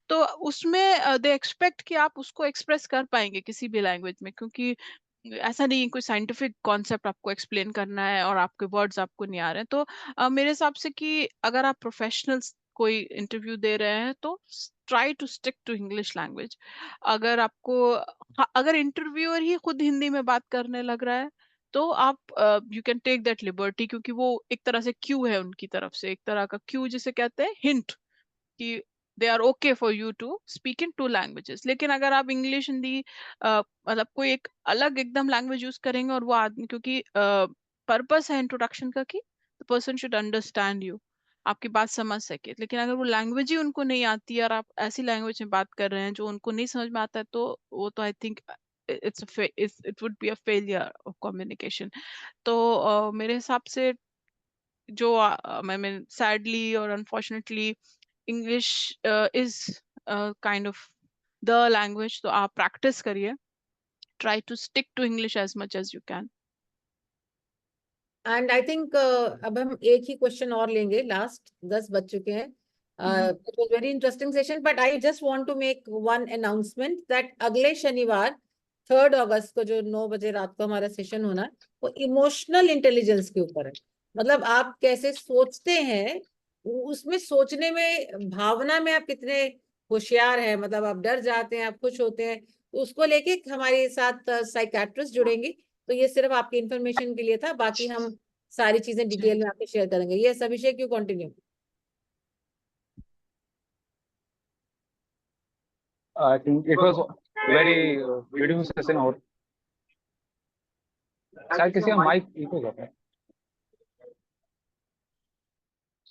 तो उसमें दे एक्सपेक्ट कि आप उसको एक्सप्रेस कर पाएंगे किसी भी लैंग्वेज में, क्योंकि ऐसा नहीं है कोई साइंटिफिक कॉन्सेप्ट आपको एक्सप्लेन करना है और आपके वर्ड्स आपको नहीं आ रहे हैं। तो मेरे हिसाब से कि अगर आप प्रोफेशनल्स कोई इंटरव्यू दे रहे हैं तो try to stick to English language. अगर आपको, अगर इंटरव्यूअर ही खुद हिंदी में बात करने लग रहा है तो आप you can take that liberty, क्योंकि वो एक तरह से क्यू है उनकी तरफ से, एक तरह का क्यू जिसे कहते हैं हिंट, कि they are okay for you to speak in two languages. लेकिन अगर आप इंग्लिश, हिंदी, मतलब कोई एक अलग एकदम लैंग्वेज यूज करेंगे, और वो आदमी, क्योंकि पर्पस है इंट्रोडक्शन का कि the person should understand you, आपकी बात समझ सके। लेकिन अगर वो लैंग्वेज ही उनको नहीं आती है और आप ऐसी लैंग्वेज में बात कर रहे हैं जो उनको नहीं समझ में आता है, तो वो तो I think it would be a failure of communication. तो मेरे हिसाब से जो आई मीन सैडली और unfortunately English is kind of the language. तो आप प्रैक्टिस करिए, try to stick to English as much as you can. And I think अब हम एक ही क्वेश्चन और लेंगे, लास्ट 10 बज चुके हैं। It was very interesting session, but I just want to make one announcement that अगले शनिवार 3 अगस्त को जो 9 बजे रात को हमारा सेशन होना है, वो इमोशनल इंटेलिजेंस के ऊपर है। मतलब आप कैसे सोचते हैं, उसमें सोचने में, भावना में आप कितने होशियार हैं। मतलब आप डर जाते हैं, आप खुश होते हैं, तो उसको लेके हमारे साथ साइकेट्रिस्ट जुड़ेंगे। तो ये सिर्फ आपकी इंफॉर्मेशन के लिए था, बाकी हम सारी चीजें डिटेल में आपसे शेयर करेंगे। ये Abhishek, you continue. I think it was very beautiful session और शायद किसी का माइक इको कर रहा है।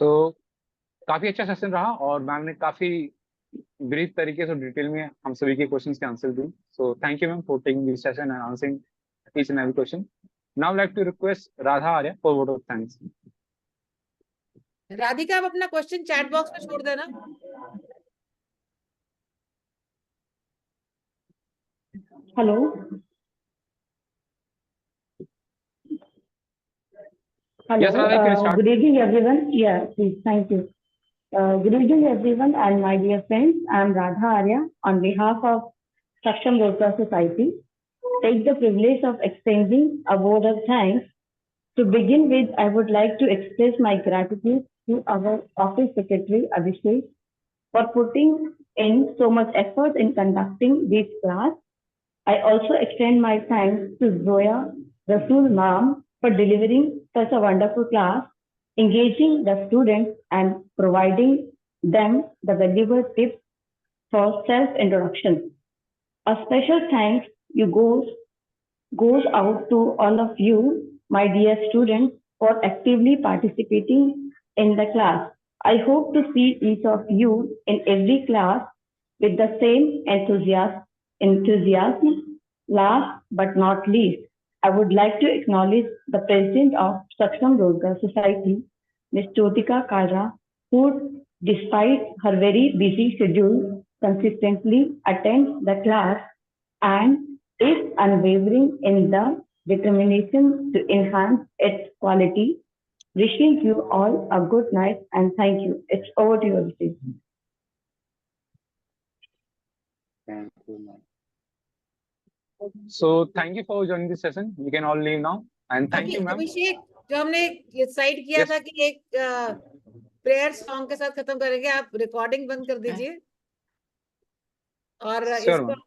तो काफी अच्छा सेशन रहा और मैम ने काफी ब्रीफ तरीके से डिटेल में हम सभी के क्वेश्चंस के आंसर दी। So thank you ma'am for taking this session and answering each and every question. Now like to request Radha Arya for vote of thanks. Radhika, आप अपना क्वेश्चन चैट बॉक्स में छोड़ देना। Hello. Hello. Yes, Radha, you can start. Good evening, everyone. Yeah, please. Thank you. Good evening, everyone, and my dear friends. I'm Radha Arya on behalf of Saksham Roadcast Society, take the privilege of extending a word of thanks. To begin with, I would like to express my gratitude to our office secretary, Abhishek, for putting in so much effort in conducting this class. I also extend my thanks to Zoya Rasool Ma'am for delivering such a wonderful class, engaging the students and providing them the valuable tips for self-introduction. A special thanks goes out to all of you, my dear students, for actively participating in the class. I hope to see each of you in every class with the same enthusiasm. Last but not least, I would like to acknowledge the president of Saksham Roadcast Society, Ms. Jyotika Kalra, who, despite her very busy schedule, consistently attends the class and is unwavering in the determination to enhance its quality. Wishing you all a good night and thank you. It's over to you, Abhishek. Thank you, ma'am. So thank you for joining this session. We can all leave now. And thank अभी you, ma'am. अभिषेक, जो हमने decide किया Yes. था कि एक prayer song के साथ खत्म करेंगे, आप रिकॉर्डिंग बंद कर दीजिए और Sure, इसको, ma'am.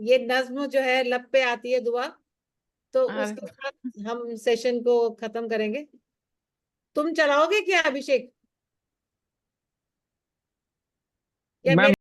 ये नज्म जो है लब पे आती है दुआ, तो अरे उसके साथ हम सेशन को खत्म करेंगे। तुम चलाओगे क्या अभिषेक, या Ma'am,